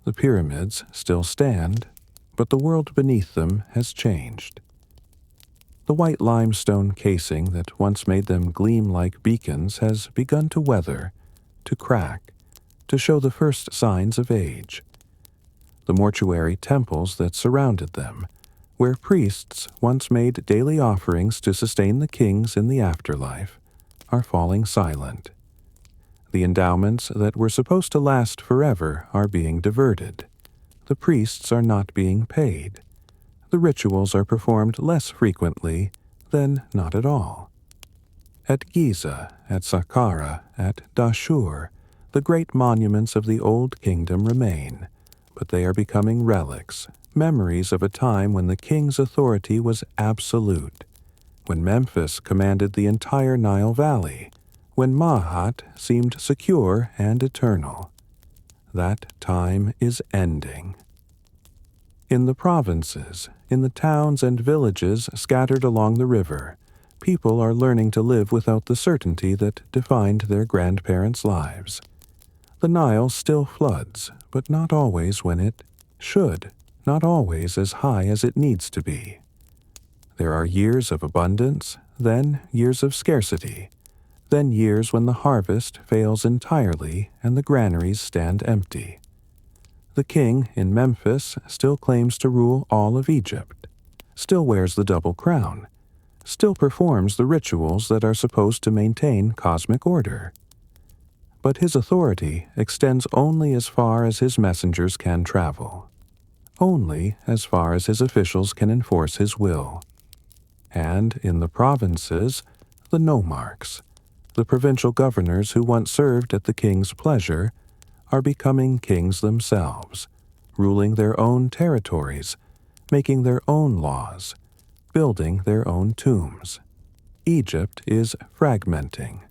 The pyramids still stand, but the world beneath them has changed. The white limestone casing that once made them gleam like beacons has begun to weather, to crack, to show the first signs of age. The mortuary temples that surrounded them, where priests once made daily offerings to sustain the kings in the afterlife, are falling silent. The endowments that were supposed to last forever are being diverted. The priests are not being paid. The rituals are performed less frequently than not at all. At Giza, at Saqqara, at Dashur, the great monuments of the Old Kingdom remain, but they are becoming relics, memories of a time when the king's authority was absolute, when Memphis commanded the entire Nile Valley, when Mahat seemed secure and eternal. That time is ending. In the provinces, in the towns and villages scattered along the river, people are learning to live without the certainty that defined their grandparents' lives. The Nile still floods, but not always when it should, not always as high as it needs to be. There are years of abundance, then years of scarcity, then years when the harvest fails entirely and the granaries stand empty. The king in Memphis still claims to rule all of Egypt, still wears the double crown, still performs the rituals that are supposed to maintain cosmic order. But his authority extends only as far as his messengers can travel, only as far as his officials can enforce his will. And in the provinces, the nomarchs, the provincial governors who once served at the king's pleasure, are becoming kings themselves, ruling their own territories, making their own laws, building their own tombs. Egypt is fragmenting.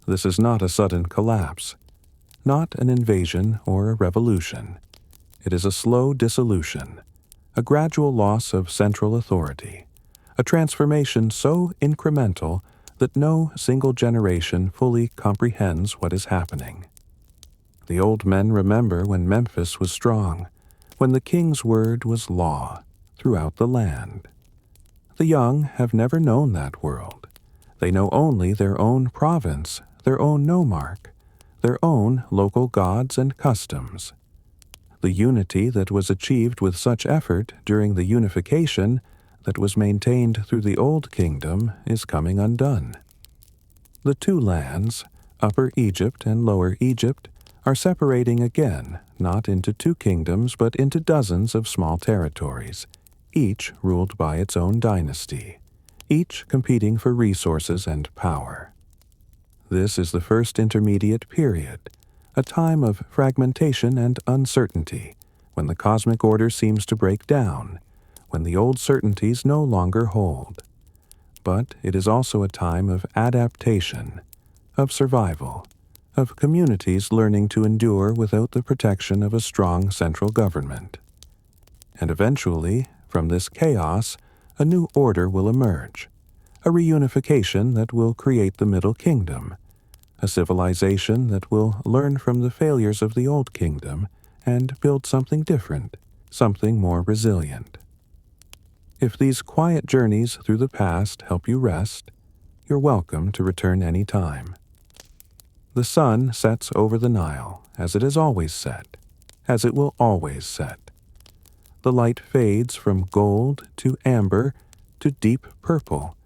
This is not a sudden collapse, not an invasion or a revolution. It is a slow dissolution, a gradual loss of central authority, a transformation so incremental that no single generation fully comprehends what is happening. The old men remember when Memphis was strong, when the king's word was law throughout the land. The young have never known that world. They know only their own province, their own nomarch, their own local gods and customs. The unity that was achieved with such effort during the unification that was maintained through the Old Kingdom is coming undone. The two lands, Upper Egypt and Lower Egypt, are separating again, not into two kingdoms but into dozens of small territories, each ruled by its own dynasty, each competing for resources and power. This is the first intermediate period, a time of fragmentation and uncertainty, when the cosmic order seems to break down, when the old certainties no longer hold. But it is also a time of adaptation, of survival, of communities learning to endure without the protection of a strong central government. And eventually, from this chaos, a new order will emerge, a reunification that will create the Middle Kingdom, a civilization that will learn from the failures of the Old Kingdom and build something different, something more resilient. If these quiet journeys through the past help you rest, you're welcome to return any time. The sun sets over the Nile, as it has always set, as it will always set. The light fades from gold to amber to deep purple,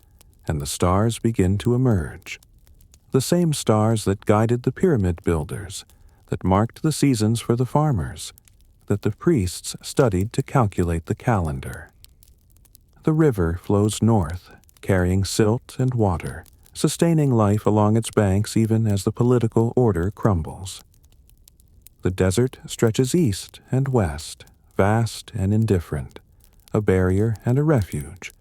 and the stars begin to emerge. The same stars that guided the pyramid builders, that marked the seasons for the farmers, that the priests studied to calculate the calendar. The river flows north, carrying silt and water, sustaining life along its banks even as the political order crumbles. The desert stretches east and west, vast and indifferent, a barrier and a refuge,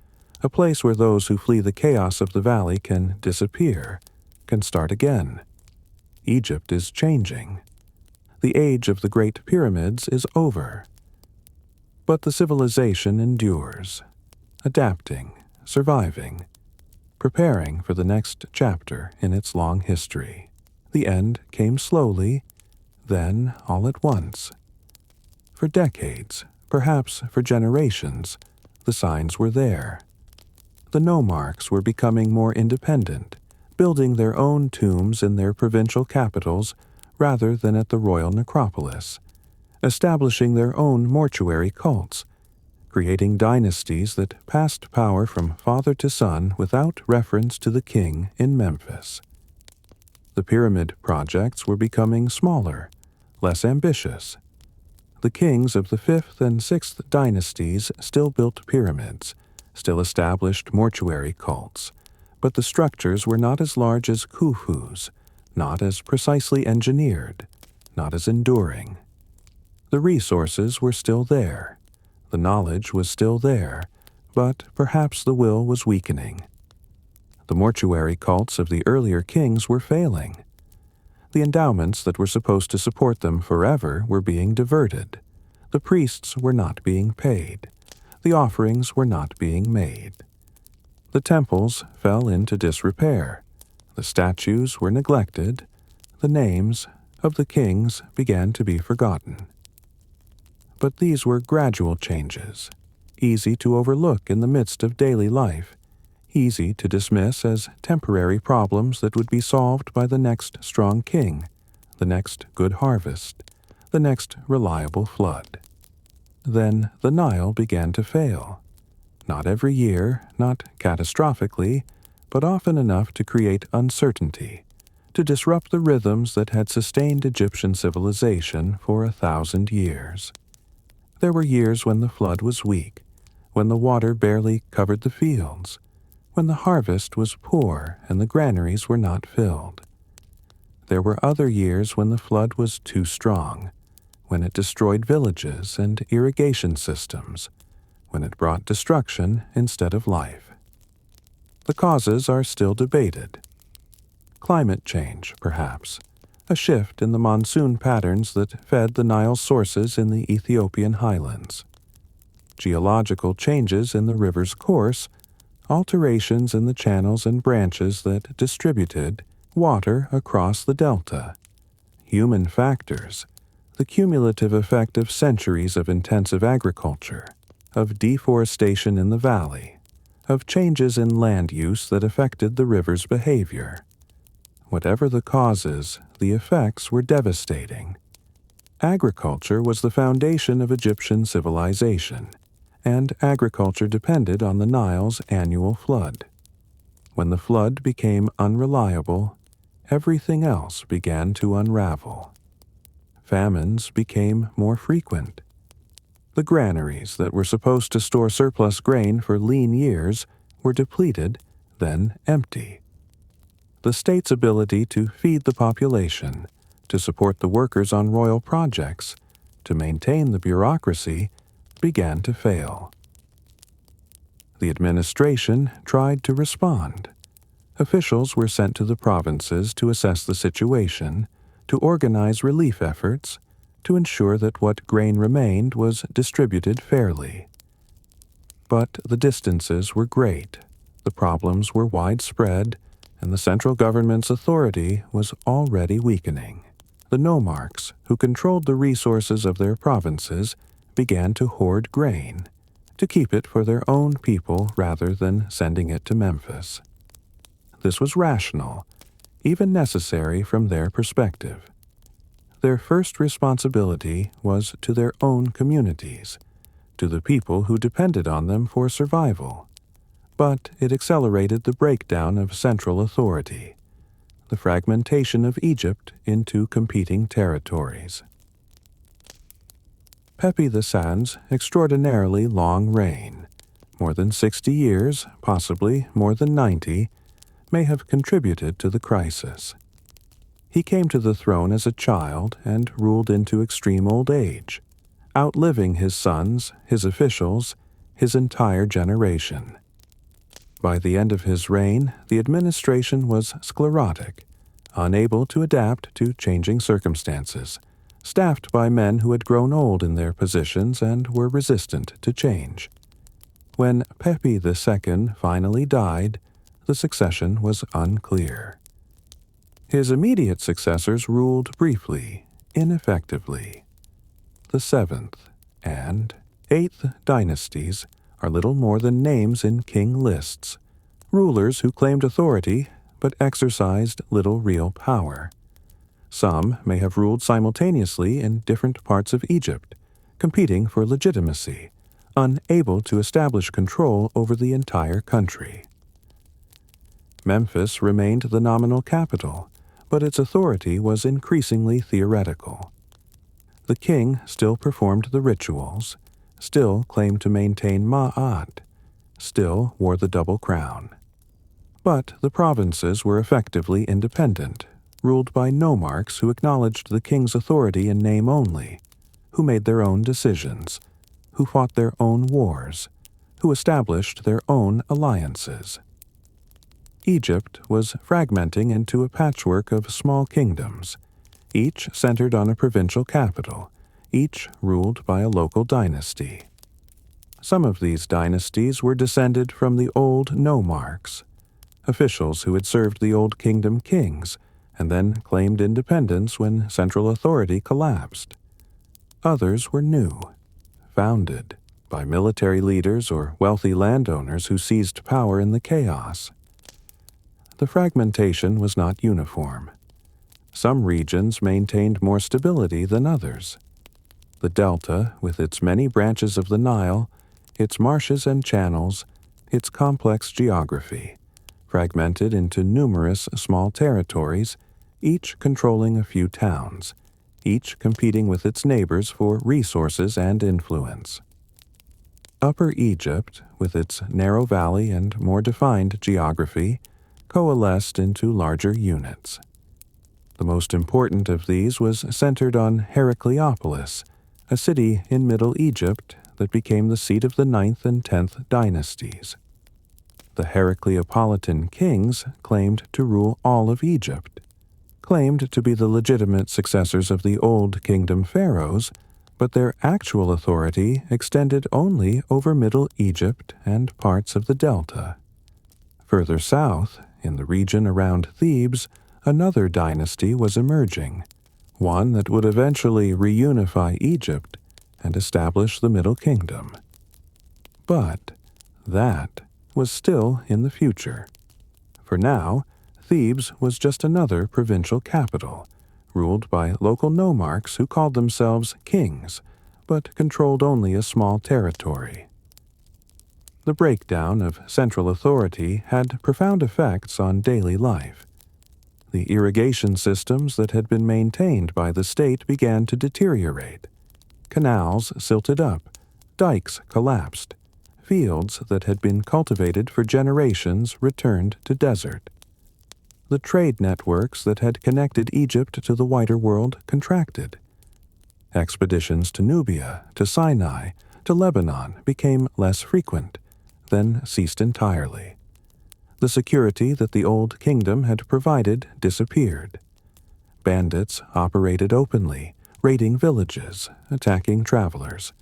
a place where those who flee the chaos of the valley can disappear, can start again. Egypt is changing. The age of the Great Pyramids is over. But the civilization endures, adapting, surviving, preparing for the next chapter in its long history. The end came slowly, then all at once. For decades, perhaps for generations, the signs were there. The nomarchs were becoming more independent, building their own tombs in their provincial capitals rather than at the royal necropolis, establishing their own mortuary cults, creating dynasties that passed power from father to son without reference to the king in Memphis. The pyramid projects were becoming smaller, less ambitious. The kings of the 5th and 6th dynasties still built pyramids, still established mortuary cults, but the structures were not as large as Khufu's, not as precisely engineered, not as enduring. The resources were still there, the knowledge was still there, but perhaps the will was weakening. The mortuary cults of the earlier kings were failing. The endowments that were supposed to support them forever were being diverted. The priests were not being paid. The offerings were not being made. The temples fell into disrepair. The statues were neglected. The names of the kings began to be forgotten. But these were gradual changes, easy to overlook in the midst of daily life, easy to dismiss as temporary problems that would be solved by the next strong king, the next good harvest, the next reliable flood. Then the Nile began to fail. Not every year, not catastrophically, but often enough to create uncertainty, to disrupt the rhythms that had sustained Egyptian civilization for 1,000 years. There were years when the flood was weak, when the water barely covered the fields, when the harvest was poor and the granaries were not filled. There were other years when the flood was too strong, when it destroyed villages and irrigation systems, when it brought destruction instead of life. The causes are still debated. Climate change, perhaps, a shift in the monsoon patterns that fed the Nile's sources in the Ethiopian highlands. Geological changes in the river's course, alterations in the channels and branches that distributed water across the delta. Human factors, the cumulative effect of centuries of intensive agriculture, of deforestation in the valley, of changes in land use that affected the river's behavior. Whatever the causes, the effects were devastating. Agriculture was the foundation of Egyptian civilization, and agriculture depended on the Nile's annual flood. When the flood became unreliable, everything else began to unravel. Famines became more frequent. The granaries that were supposed to store surplus grain for lean years were depleted, then empty. The state's ability to feed the population, to support the workers on royal projects, to maintain the bureaucracy, began to fail. The administration tried to respond. Officials were sent to the provinces to assess the situation, to organize relief efforts, to ensure that what grain remained was distributed fairly. But the distances were great, the problems were widespread, and the central government's authority was already weakening. The nomarchs, who controlled the resources of their provinces, began to hoard grain, to keep it for their own people rather than sending it to Memphis. This was rational, even necessary from their perspective. Their first responsibility was to their own communities, to the people who depended on them for survival. But it accelerated the breakdown of central authority, the fragmentation of Egypt into competing territories. Pepi II's extraordinarily long reign, more than 60 years, possibly more than 90, may have contributed to the crisis. He came to the throne as a child and ruled into extreme old age, outliving his sons, his officials, his entire generation. By the end of his reign, the administration was sclerotic, unable to adapt to changing circumstances, staffed by men who had grown old in their positions and were resistant to change. When Pepi II finally died, the succession was unclear. His immediate successors ruled briefly, ineffectively. The 7th and 8th dynasties are little more than names in king lists, rulers who claimed authority but exercised little real power. Some may have ruled simultaneously in different parts of Egypt, competing for legitimacy, unable to establish control over the entire country. Memphis remained the nominal capital, but its authority was increasingly theoretical. The king still performed the rituals, still claimed to maintain Ma'at, still wore the double crown. But the provinces were effectively independent, ruled by nomarchs who acknowledged the king's authority in name only, who made their own decisions, who fought their own wars, who established their own alliances. Egypt was fragmenting into a patchwork of small kingdoms, each centered on a provincial capital, each ruled by a local dynasty. Some of these dynasties were descended from the old nomarchs, officials who had served the Old Kingdom kings and then claimed independence when central authority collapsed. Others were new, founded by military leaders or wealthy landowners who seized power in the chaos. The fragmentation was not uniform. Some regions maintained more stability than others. The Delta, with its many branches of the Nile, its marshes and channels, its complex geography, fragmented into numerous small territories, each controlling a few towns, each competing with its neighbors for resources and influence. Upper Egypt, with its narrow valley and more defined geography, coalesced into larger units. The most important of these was centered on Heracleopolis, a city in Middle Egypt that became the seat of the 9th and 10th dynasties. The Heracleopolitan kings claimed to rule all of Egypt, claimed to be the legitimate successors of the Old Kingdom pharaohs, but their actual authority extended only over Middle Egypt and parts of the Delta. Further south, in the region around Thebes, another dynasty was emerging, one that would eventually reunify Egypt and establish the Middle Kingdom. But that was still in the future. For now, Thebes was just another provincial capital, ruled by local nomarchs who called themselves kings, but controlled only a small territory. The breakdown of central authority had profound effects on daily life. The irrigation systems that had been maintained by the state began to deteriorate. Canals silted up, dikes collapsed, fields that had been cultivated for generations returned to desert. The trade networks that had connected Egypt to the wider world contracted. Expeditions to Nubia, to Sinai, to Lebanon became less frequent, then ceased entirely. The security that the Old Kingdom had provided disappeared. Bandits operated openly, raiding villages, attacking travelers.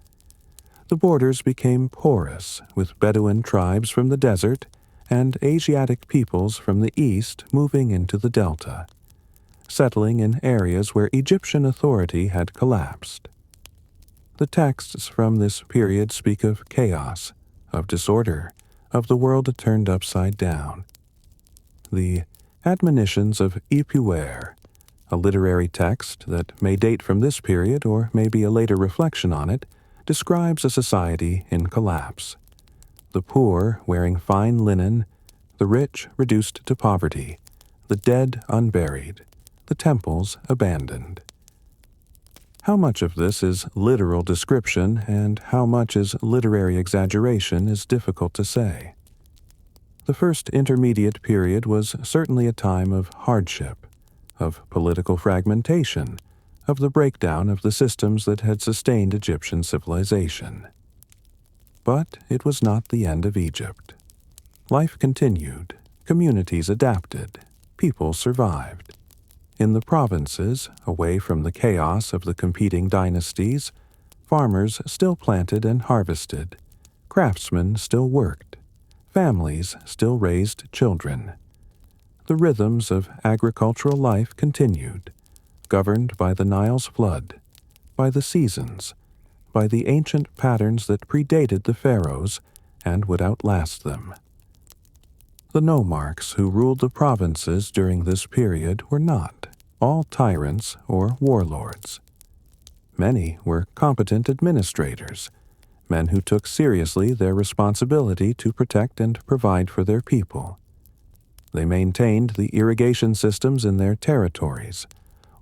The borders became porous, with Bedouin tribes from the desert and Asiatic peoples from the east moving into the Delta, settling in areas where Egyptian authority had collapsed. The texts from this period speak of chaos, of disorder, of the world turned upside down. The Admonitions of Ipuwer, a literary text that may date from this period or may be a later reflection on it, describes a society in collapse. The poor wearing fine linen, the rich reduced to poverty, the dead unburied, the temples abandoned. How much of this is literal description and how much is literary exaggeration is difficult to say. The first intermediate period was certainly a time of hardship, of political fragmentation, of the breakdown of the systems that had sustained Egyptian civilization. But it was not the end of Egypt. Life continued, communities adapted, people survived. In the provinces, away from the chaos of the competing dynasties, farmers still planted and harvested, craftsmen still worked, families still raised children. The rhythms of agricultural life continued, governed by the Nile's flood, by the seasons, by the ancient patterns that predated the pharaohs and would outlast them. The nomarchs who ruled the provinces during this period were not all tyrants or warlords. Many were competent administrators, men who took seriously their responsibility to protect and provide for their people. They maintained the irrigation systems in their territories,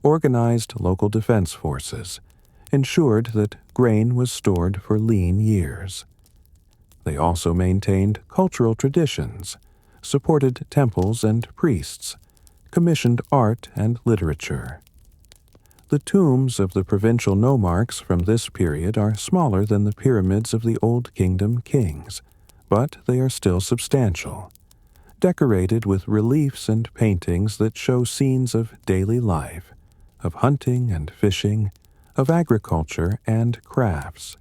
organized local defense forces, ensured that grain was stored for lean years. They also maintained cultural traditions, supported temples and priests, commissioned art and literature. The tombs of the provincial nomarchs from this period are smaller than the pyramids of the Old Kingdom kings, but they are still substantial, decorated with reliefs and paintings that show scenes of daily life, of hunting and fishing, of agriculture and crafts.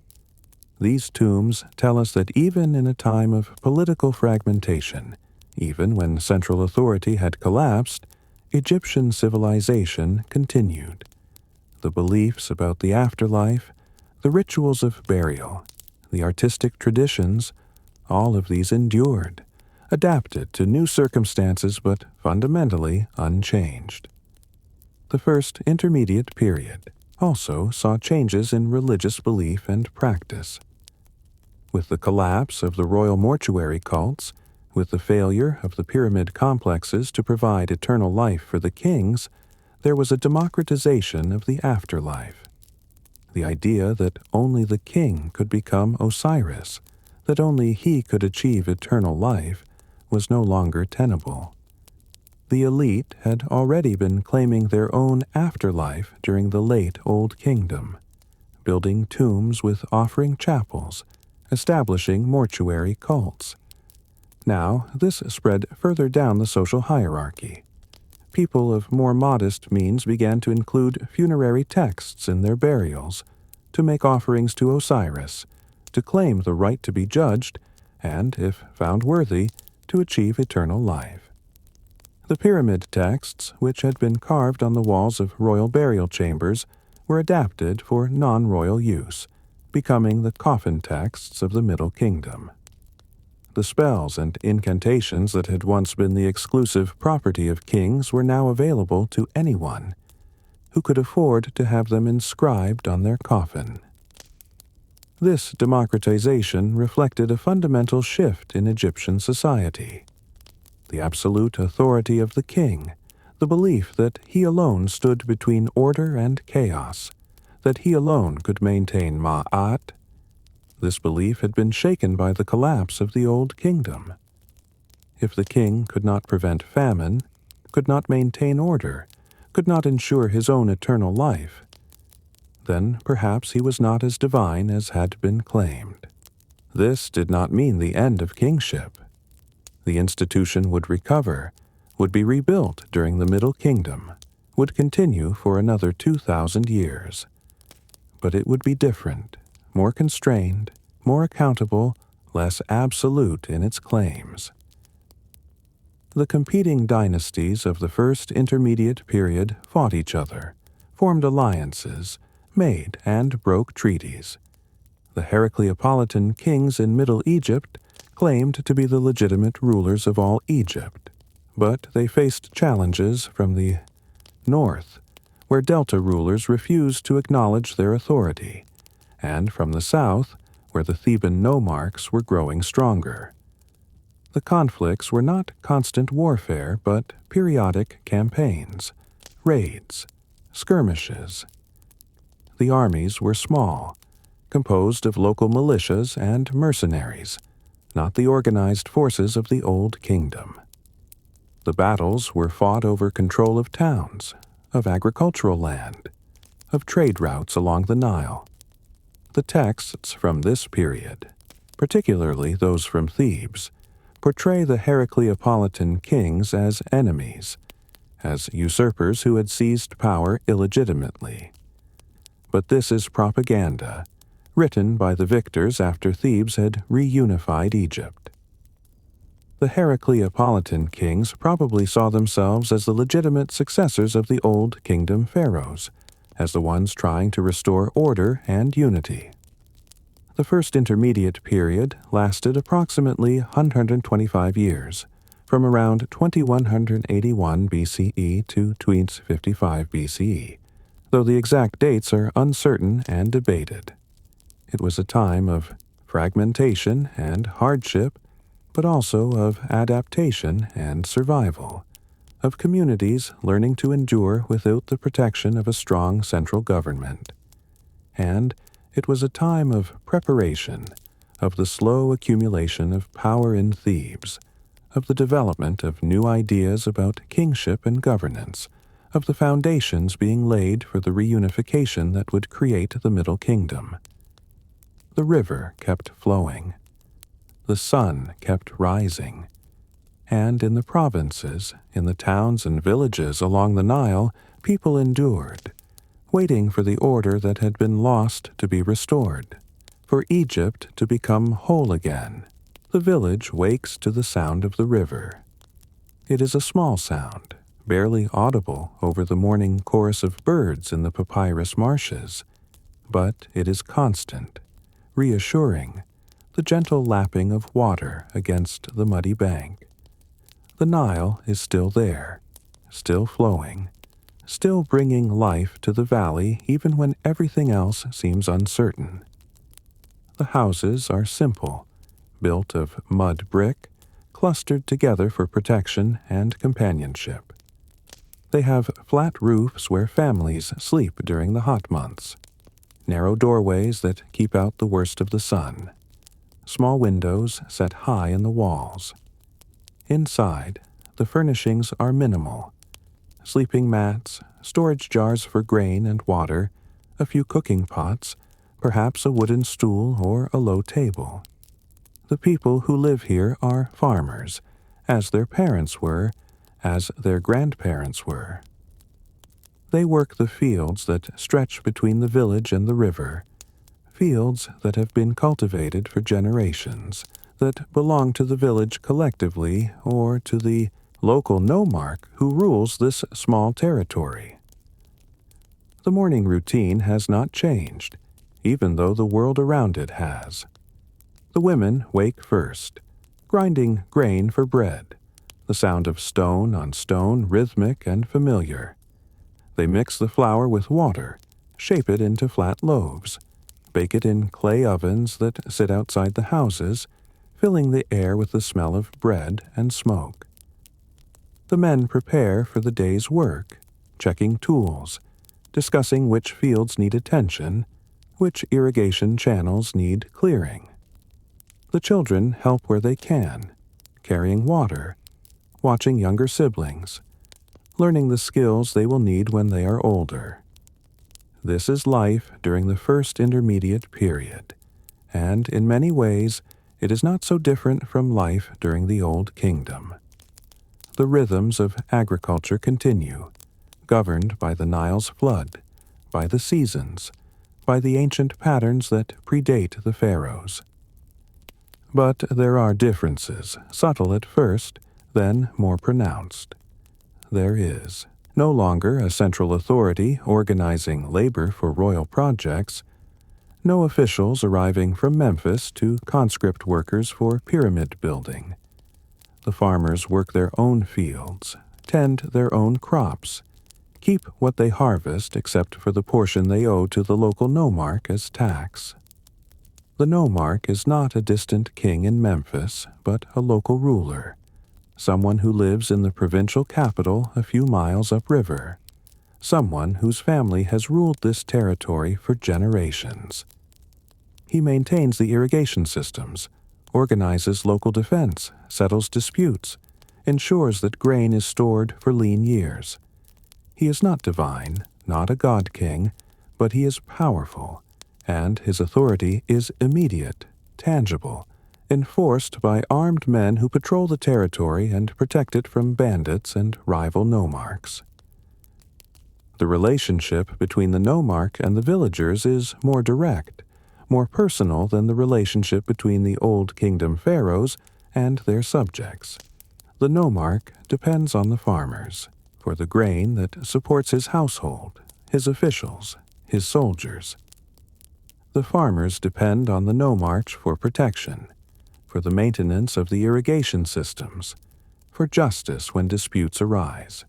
These tombs tell us that even in a time of political fragmentation, even when central authority had collapsed, Egyptian civilization continued. The beliefs about the afterlife, the rituals of burial, the artistic traditions, all of these endured, adapted to new circumstances but fundamentally unchanged. The first intermediate period also saw changes in religious belief and practice. With the collapse of the royal mortuary cults, with the failure of the pyramid complexes to provide eternal life for the kings, there was a democratization of the afterlife. The idea that only the king could become Osiris, that only he could achieve eternal life, was no longer tenable. The elite had already been claiming their own afterlife during the late Old Kingdom, building tombs with offering chapels, establishing mortuary cults. Now, this spread further down the social hierarchy. People of more modest means began to include funerary texts in their burials, to make offerings to Osiris, to claim the right to be judged, and, if found worthy, to achieve eternal life. The pyramid texts, which had been carved on the walls of royal burial chambers, were adapted for non-royal use, becoming the coffin texts of the Middle Kingdom. The spells and incantations that had once been the exclusive property of kings were now available to anyone who could afford to have them inscribed on their coffin. This democratization reflected a fundamental shift in Egyptian society. The absolute authority of the king, the belief that he alone stood between order and chaos, that he alone could maintain Ma'at. This belief had been shaken by the collapse of the Old Kingdom. If the king could not prevent famine, could not maintain order, could not ensure his own eternal life, then perhaps he was not as divine as had been claimed. This did not mean the end of kingship. The institution would recover, would be rebuilt during the Middle Kingdom, would continue for another 2,000 years. But it would be different, more constrained, more accountable, less absolute in its claims. The competing dynasties of the first intermediate period fought each other, formed alliances, made and broke treaties. The Heracleopolitan kings in Middle Egypt claimed to be the legitimate rulers of all Egypt, but they faced challenges from the north, where Delta rulers refused to acknowledge their authority, and from the south, where the Theban nomarchs were growing stronger. The conflicts were not constant warfare, but periodic campaigns, raids, skirmishes. The armies were small, composed of local militias and mercenaries, not the organized forces of the Old Kingdom. The battles were fought over control of towns, of agricultural land, of trade routes along the Nile. The texts from this period, particularly those from Thebes, portray the Heracleopolitan kings as enemies, as usurpers who had seized power illegitimately. But this is propaganda, written by the victors after Thebes had reunified Egypt. The Heracleopolitan kings probably saw themselves as the legitimate successors of the Old Kingdom pharaohs, as the ones trying to restore order and unity. The first intermediate period lasted approximately 125 years, from around 2181 BCE to 2055 BCE, though the exact dates are uncertain and debated. It was a time of fragmentation and hardship, but also of adaptation and survival, of communities learning to endure without the protection of a strong central government. And it was a time of preparation, of the slow accumulation of power in Thebes, of the development of new ideas about kingship and governance, of the foundations being laid for the reunification that would create the Middle Kingdom. The river kept flowing. The sun kept rising. And in the provinces, in the towns and villages along the Nile, people endured, waiting for the order that had been lost to be restored, for Egypt to become whole again. The village wakes to the sound of the river. It is a small sound, barely audible over the morning chorus of birds in the papyrus marshes, but it is constant, reassuring, the gentle lapping of water against the muddy bank. The Nile is still there, still flowing, still bringing life to the valley even when everything else seems uncertain. The houses are simple, built of mud brick, clustered together for protection and companionship. They have flat roofs where families sleep during the hot months, narrow doorways that keep out the worst of the sun, small windows set high in the walls. Inside, the furnishings are minimal. Sleeping mats, storage jars for grain and water, a few cooking pots, perhaps a wooden stool or a low table. The people who live here are farmers, as their parents were, as their grandparents were. They work the fields that stretch between the village and the river, fields that have been cultivated for generations, that belong to the village collectively or to the local nomarch who rules this small territory. The morning routine has not changed, even though the world around it has. The women wake first, grinding grain for bread, the sound of stone on stone rhythmic and familiar. They mix the flour with water, shape it into flat loaves, bake it in clay ovens that sit outside the houses, filling the air with the smell of bread and smoke. The men prepare for the day's work, checking tools, discussing which fields need attention, which irrigation channels need clearing. The children help where they can, carrying water, watching younger siblings, learning the skills they will need when they are older. This is life during the first intermediate period, and in many ways it is not so different from life during the Old Kingdom. The rhythms of agriculture continue, governed by the Nile's flood, by the seasons, by the ancient patterns that predate the pharaohs. But there are differences, subtle at first, then more pronounced. There is no longer a central authority organizing labor for royal projects, no officials arriving from Memphis to conscript workers for pyramid building. The farmers work their own fields, tend their own crops, keep what they harvest except for the portion they owe to the local nomarch as tax. The nomarch is not a distant king in Memphis, but a local ruler, someone who lives in the provincial capital a few miles upriver, someone whose family has ruled this territory for generations. He maintains the irrigation systems, organizes local defense, settles disputes, ensures that grain is stored for lean years. He is not divine, not a god king, but he is powerful, and his authority is immediate, tangible, enforced by armed men who patrol the territory and protect it from bandits and rival nomarchs. The relationship between the nomarch and the villagers is more direct, more personal than the relationship between the Old Kingdom pharaohs and their subjects. The nomarch depends on the farmers for the grain that supports his household, his officials, his soldiers. The farmers depend on the nomarch for protection, for the maintenance of the irrigation systems, for justice when disputes arise.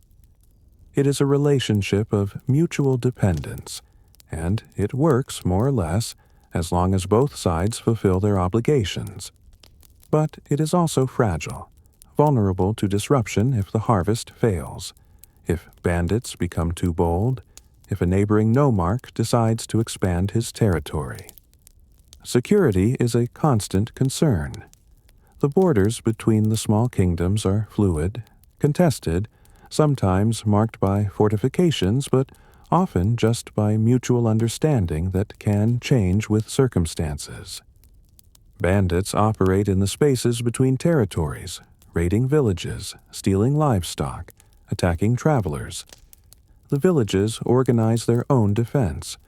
It is a relationship of mutual dependence, and it works more or less as long as both sides fulfill their obligations. But it is also fragile, vulnerable to disruption if the harvest fails, if bandits become too bold, if a neighboring nomarch decides to expand his territory. Security is a constant concern. The borders between the small kingdoms are fluid, contested, sometimes marked by fortifications, but often just by mutual understanding that can change with circumstances. Bandits operate in the spaces between territories, raiding villages, stealing livestock, attacking travelers. The villages organize their own defense,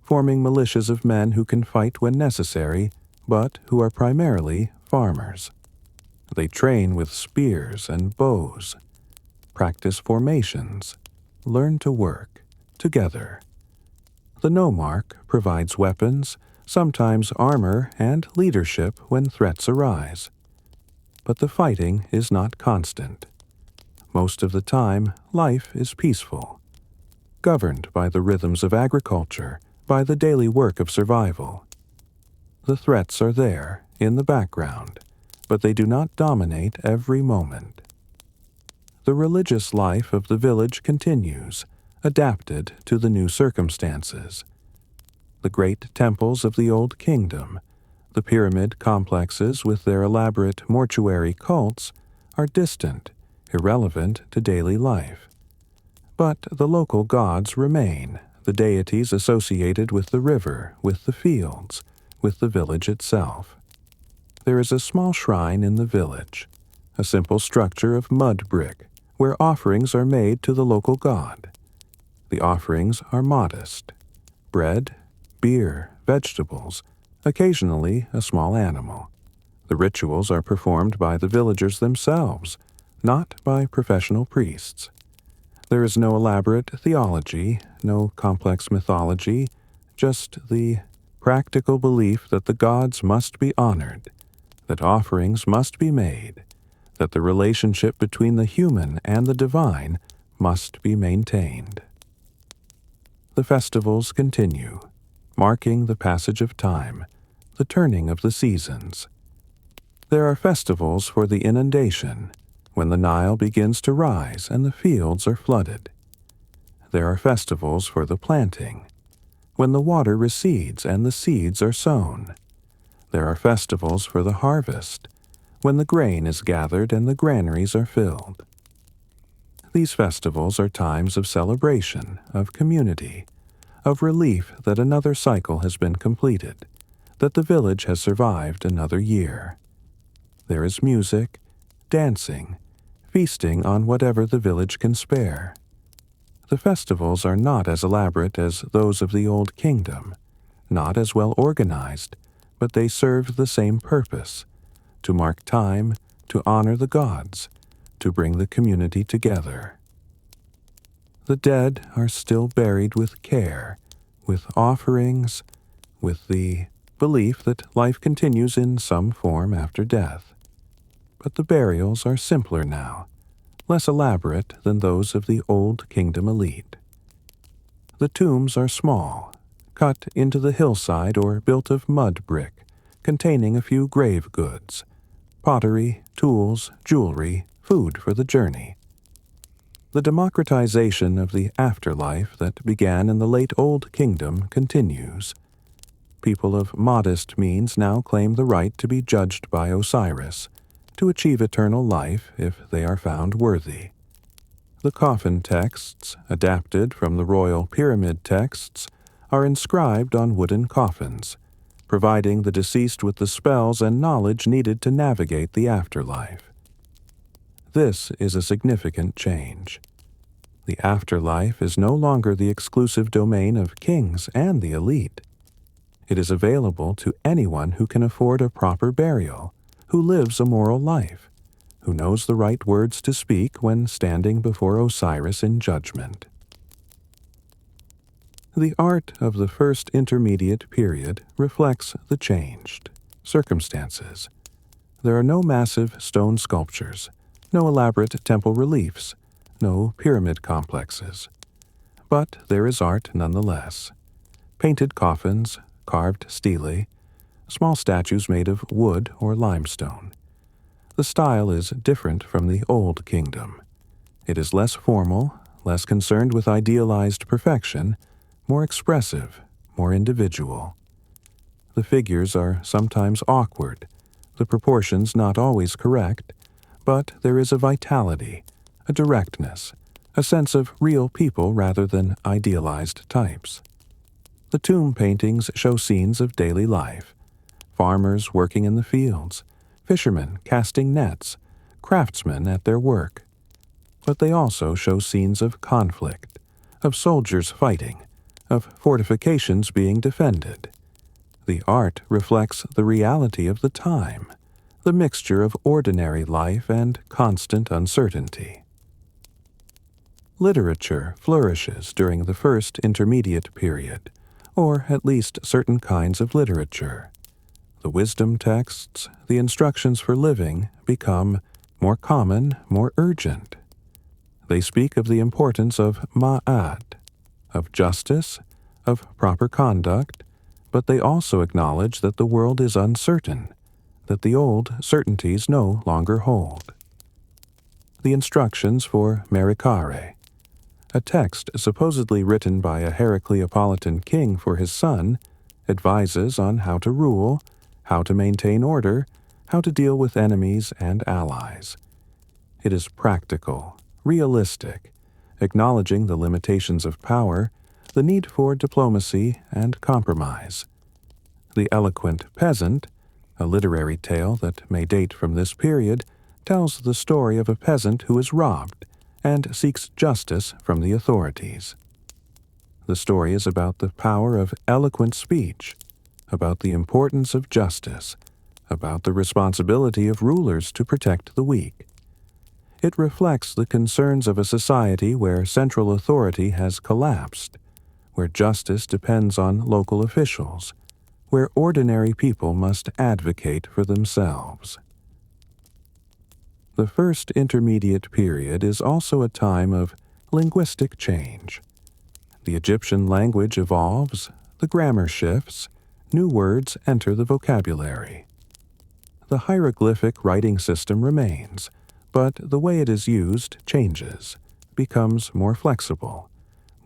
forming militias of men who can fight when necessary, but who are primarily farmers. They train with spears and bows, practice formations, learn to work together. The nomarch provides weapons, sometimes armor and leadership when threats arise. But the fighting is not constant. Most of the time, life is peaceful, governed by the rhythms of agriculture, by the daily work of survival. The threats are there, in the background, but they do not dominate every moment. The religious life of the village continues, adapted to the new circumstances. The great temples of the Old Kingdom, the pyramid complexes with their elaborate mortuary cults, are distant, irrelevant to daily life. But the local gods remain, the deities associated with the river, with the fields, with the village itself. There is a small shrine in the village, a simple structure of mud brick, where offerings are made to the local god. The offerings are modest: bread, beer, vegetables, occasionally a small animal. The rituals are performed by the villagers themselves, not by professional priests. There is no elaborate theology, no complex mythology, just the practical belief that the gods must be honored, that offerings must be made, that the relationship between the human and the divine must be maintained. The festivals continue, marking the passage of time, the turning of the seasons. There are festivals for the inundation, when the Nile begins to rise and the fields are flooded. There are festivals for the planting, when the water recedes and the seeds are sown. There are festivals for the harvest, when the grain is gathered and the granaries are filled. These festivals are times of celebration, of community, of relief that another cycle has been completed, that the village has survived another year. There is music, dancing, feasting on whatever the village can spare. The festivals are not as elaborate as those of the Old Kingdom, not as well organized, but they serve the same purpose: to mark time, to honor the gods, to bring the community together. The dead are still buried with care, with offerings, with the belief that life continues in some form after death. But the burials are simpler now, less elaborate than those of the Old Kingdom elite. The tombs are small, cut into the hillside or built of mud brick, containing a few grave goods, pottery, tools, jewelry, food for the journey. The democratization of the afterlife that began in the late Old Kingdom continues. People of modest means now claim the right to be judged by Osiris, to achieve eternal life if they are found worthy. The coffin texts, adapted from the royal pyramid texts, are inscribed on wooden coffins, providing the deceased with the spells and knowledge needed to navigate the afterlife. This is a significant change. The afterlife is no longer the exclusive domain of kings and the elite. It is available to anyone who can afford a proper burial, who lives a moral life, who knows the right words to speak when standing before Osiris in judgment. The art of the first intermediate period reflects the changed circumstances. There are no massive stone sculptures, no elaborate temple reliefs, no pyramid complexes. But there is art nonetheless. Painted coffins, carved stelae, small statues made of wood or limestone. The style is different from the Old Kingdom. It is less formal, less concerned with idealized perfection, more expressive, more individual. The figures are sometimes awkward, the proportions not always correct, but there is a vitality, a directness, a sense of real people rather than idealized types. The tomb paintings show scenes of daily life, farmers working in the fields, fishermen casting nets, craftsmen at their work. But they also show scenes of conflict, of soldiers fighting, of fortifications being defended. The art reflects the reality of the time, the mixture of ordinary life and constant uncertainty. Literature flourishes during the first intermediate period, or at least certain kinds of literature. The wisdom texts, the instructions for living, become more common, more urgent. They speak of the importance of ma'at, of justice, of proper conduct, but they also acknowledge that the world is uncertain, that the old certainties no longer hold. The instructions for Merikare, a text supposedly written by a Heracleopolitan king for his son, advises on how to rule, how to maintain order, how to deal with enemies and allies. It is practical, realistic, acknowledging the limitations of power, the need for diplomacy and compromise. The Eloquent Peasant, a literary tale that may date from this period, tells the story of a peasant who is robbed and seeks justice from the authorities. The story is about the power of eloquent speech, about the importance of justice, about the responsibility of rulers to protect the weak. It reflects the concerns of a society where central authority has collapsed, where justice depends on local officials, where ordinary people must advocate for themselves. The first intermediate period is also a time of linguistic change. The Egyptian language evolves, the grammar shifts, new words enter the vocabulary. The hieroglyphic writing system remains, but the way it is used changes, becomes more flexible,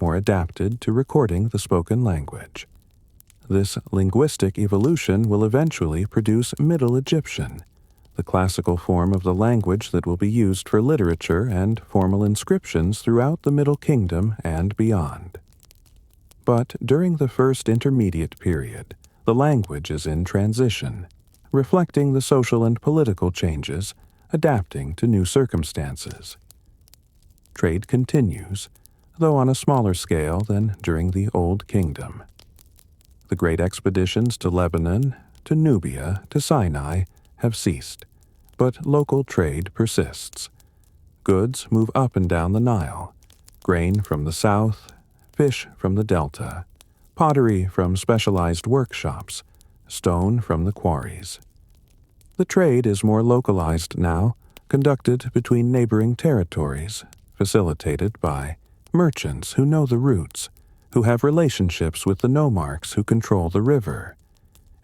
more adapted to recording the spoken language. This linguistic evolution will eventually produce Middle Egyptian, the classical form of the language that will be used for literature and formal inscriptions throughout the Middle Kingdom and beyond. But during the first intermediate period, the language is in transition, reflecting the social and political changes, adapting to new circumstances. Trade continues, though on a smaller scale than during the Old Kingdom. The great expeditions to Lebanon, to Nubia, to Sinai have ceased, but local trade persists. Goods move up and down the Nile, grain from the south, fish from the delta, pottery from specialized workshops, stone from the quarries. The trade is more localized now, conducted between neighboring territories, facilitated by merchants who know the routes, who have relationships with the nomarchs who control the river.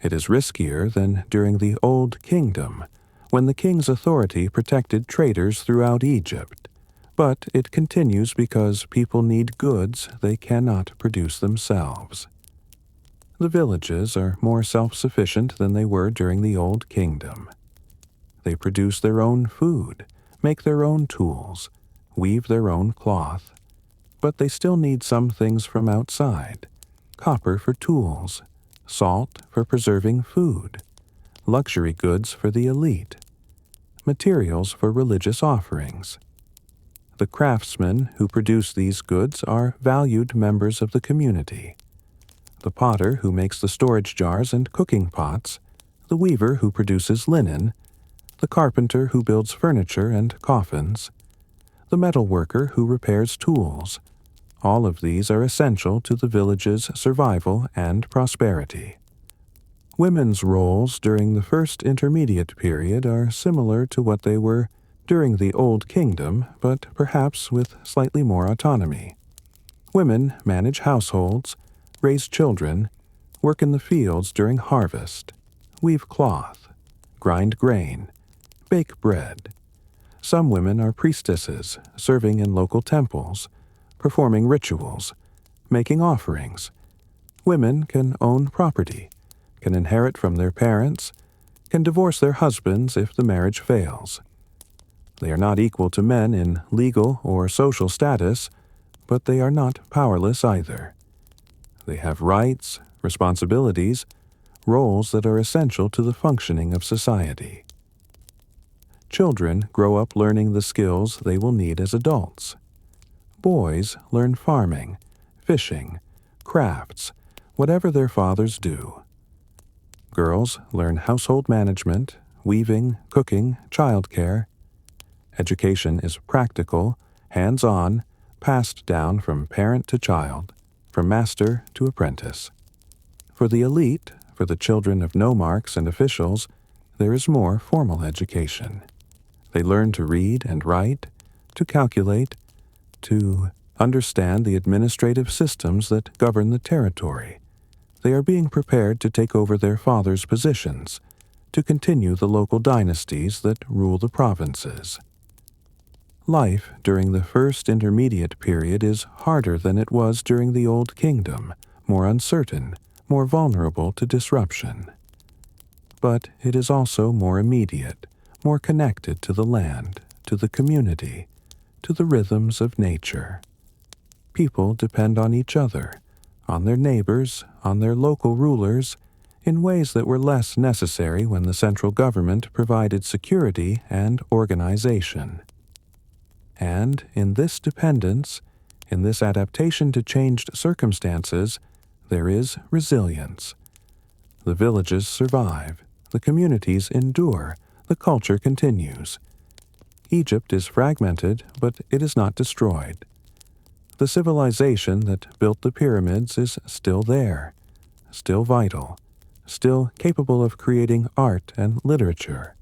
It is riskier than during the Old Kingdom, when the king's authority protected traders throughout Egypt, but it continues because people need goods they cannot produce themselves. The villages are more self-sufficient than they were during the Old Kingdom. They produce their own food, make their own tools, weave their own cloth, but they still need some things from outside: copper for tools, salt for preserving food, luxury goods for the elite, materials for religious offerings. The craftsmen who produce these goods are valued members of the community. The potter who makes the storage jars and cooking pots, the weaver who produces linen, the carpenter who builds furniture and coffins, the metal worker who repairs tools. All of these are essential to the village's survival and prosperity. Women's roles during the first intermediate period are similar to what they were during the Old Kingdom, but perhaps with slightly more autonomy. Women manage households, raise children, work in the fields during harvest, weave cloth, grind grain, bake bread. Some women are priestesses, serving in local temples, performing rituals, making offerings. Women can own property, can inherit from their parents, can divorce their husbands if the marriage fails. They are not equal to men in legal or social status, but they are not powerless either. They have rights, responsibilities, roles that are essential to the functioning of society. Children grow up learning the skills they will need as adults. Boys learn farming, fishing, crafts, whatever their fathers do. Girls learn household management, weaving, cooking, childcare. Education is practical, hands-on, passed down from parent to child, from master to apprentice. For the elite, for the children of nomarchs and officials, there is more formal education. They learn to read and write, to calculate, to understand the administrative systems that govern the territory. They are being prepared to take over their father's positions, to continue the local dynasties that rule the provinces. Life during the first intermediate period is harder than it was during the Old Kingdom, more uncertain, more vulnerable to disruption. But it is also more immediate, more connected to the land, to the community, to the rhythms of nature. People depend on each other, on their neighbors, on their local rulers, in ways that were less necessary when the central government provided security and organization. And in this dependence, in this adaptation to changed circumstances, there is resilience. The villages survive, the communities endure, the culture continues. Egypt is fragmented, but it is not destroyed. The civilization that built the pyramids is still there, still vital, still capable of creating art and literature,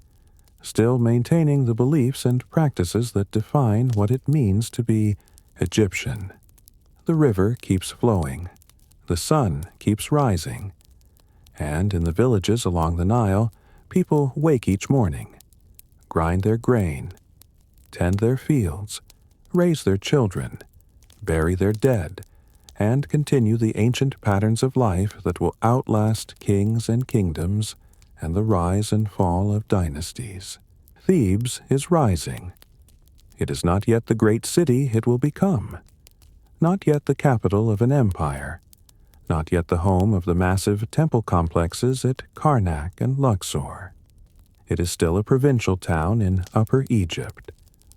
still maintaining the beliefs and practices that define what it means to be Egyptian. The river keeps flowing, the sun keeps rising, and in the villages along the Nile, people wake each morning, grind their grain, tend their fields, raise their children, bury their dead, and continue the ancient patterns of life that will outlast kings and kingdoms and the rise and fall of dynasties. Thebes is rising. It is not yet the great city it will become, not yet the capital of an empire, not yet the home of the massive temple complexes at Karnak and Luxor. It is still a provincial town in Upper Egypt,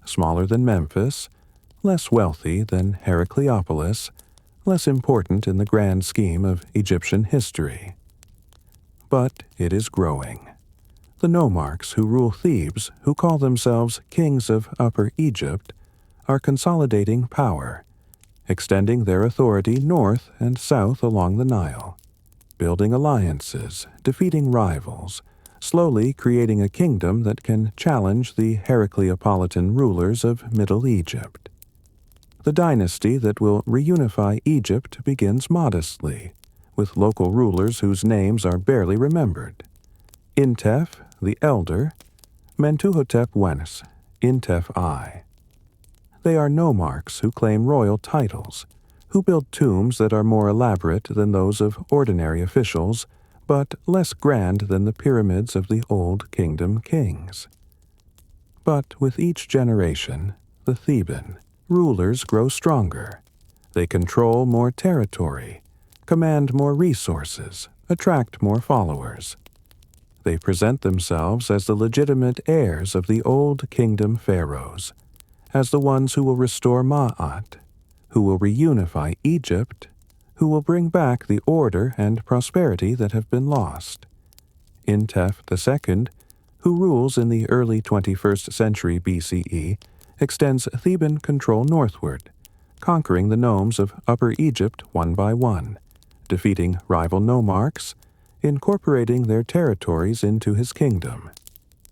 smaller than Memphis, less wealthy than Heracleopolis, less important in the grand scheme of Egyptian history. But it is growing. The nomarchs who rule Thebes, who call themselves kings of Upper Egypt, are consolidating power, extending their authority north and south along the Nile, building alliances, defeating rivals, slowly creating a kingdom that can challenge the Heracleopolitan rulers of Middle Egypt. The dynasty that will reunify Egypt begins modestly, with local rulers whose names are barely remembered. Intef, the Elder, Mentuhotep I, Intef I. They are nomarchs who claim royal titles, who build tombs that are more elaborate than those of ordinary officials, but less grand than the pyramids of the Old Kingdom kings. But with each generation, the Theban rulers grow stronger. They control more territory, command more resources, attract more followers. They present themselves as the legitimate heirs of the Old Kingdom pharaohs, as the ones who will restore Ma'at, who will reunify Egypt, who will bring back the order and prosperity that have been lost. Intef II, who rules in the early 21st century BCE, extends Theban control northward, conquering the nomes of Upper Egypt one by one, defeating rival nomarchs, incorporating their territories into his kingdom.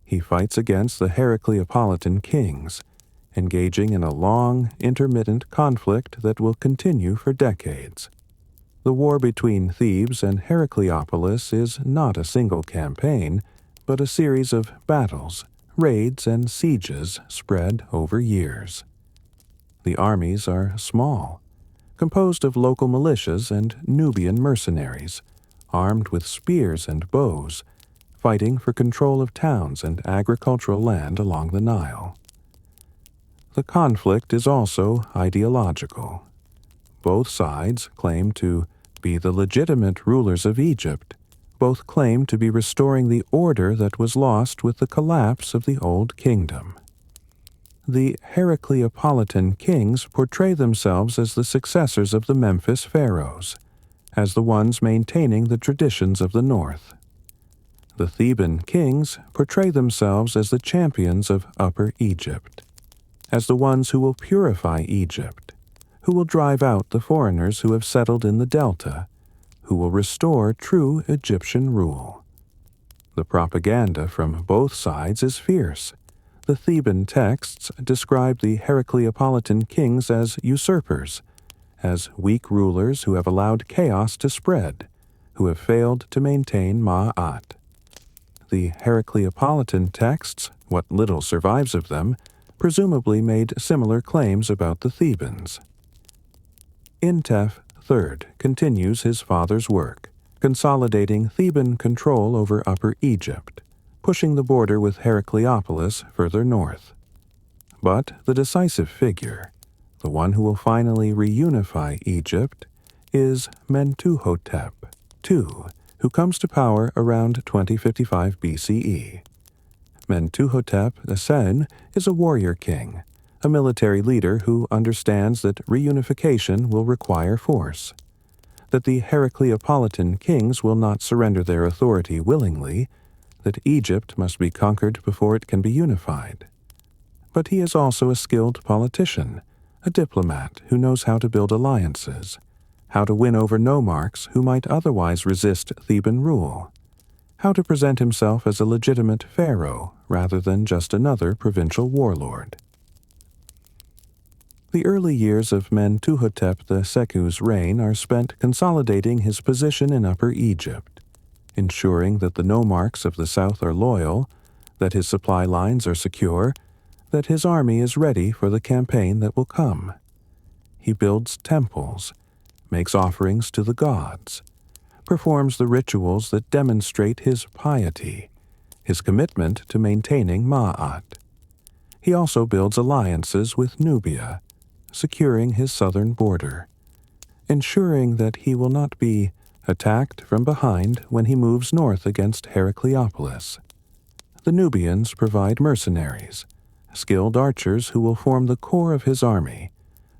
He fights against the Heracleopolitan kings, engaging in a long, intermittent conflict that will continue for decades. The war between Thebes and Heracleopolis is not a single campaign, but a series of battles, raids, and sieges spread over years. The armies are small, composed of local militias and Nubian mercenaries, armed with spears and bows, fighting for control of towns and agricultural land along the Nile. The conflict is also ideological. Both sides claim to be the legitimate rulers of Egypt. Both claim to be restoring the order that was lost with the collapse of the Old Kingdom. The Heracleopolitan kings portray themselves as the successors of the Memphis pharaohs, as the ones maintaining the traditions of the north. The Theban kings portray themselves as the champions of Upper Egypt, as the ones who will purify Egypt, who will drive out the foreigners who have settled in the delta, who will restore true Egyptian rule. The propaganda from both sides is fierce. The Theban texts describe the Heracleopolitan kings as usurpers, as weak rulers who have allowed chaos to spread, who have failed to maintain Ma'at. The Heracleopolitan texts, what little survives of them, presumably made similar claims about the Thebans. Intef III continues his father's work, consolidating Theban control over Upper Egypt, pushing the border with Heracleopolis further north. But the decisive figure, the one who will finally reunify Egypt, is Mentuhotep II, who comes to power around 2055 BCE. Mentuhotep II is a warrior king, a military leader who understands that reunification will require force, that the Heracleopolitan kings will not surrender their authority willingly, that Egypt must be conquered before it can be unified. But he is also a skilled politician, a diplomat who knows how to build alliances, how to win over nomarchs who might otherwise resist Theban rule, how to present himself as a legitimate pharaoh rather than just another provincial warlord. The early years of Mentuhotep II's reign are spent consolidating his position in Upper Egypt, ensuring that the nomarchs of the south are loyal, that his supply lines are secure, that his army is ready for the campaign that will come. He builds temples, makes offerings to the gods, performs the rituals that demonstrate his piety, his commitment to maintaining Ma'at. He also builds alliances with Nubia, securing his southern border, ensuring that he will not be attacked from behind when he moves north against Heracleopolis. The Nubians provide mercenaries, skilled archers who will form the core of his army,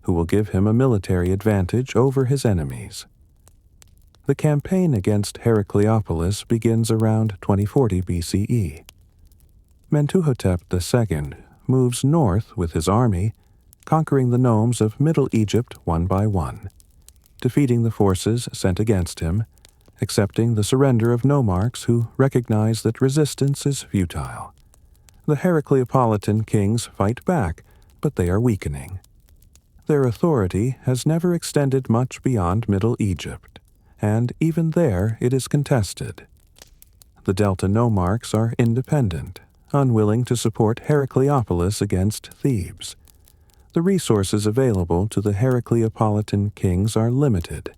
who will give him a military advantage over his enemies. The campaign against Heracleopolis begins around 2040 BCE. Mentuhotep II moves north with his army, conquering the nomes of Middle Egypt one by one, defeating the forces sent against him, accepting the surrender of nomarchs who recognize that resistance is futile. The Heracleopolitan kings fight back, but they are weakening. Their authority has never extended much beyond Middle Egypt, and even there it is contested. The Delta nomarchs are independent, unwilling to support Heracleopolis against Thebes. The resources available to the Heracleopolitan kings are limited.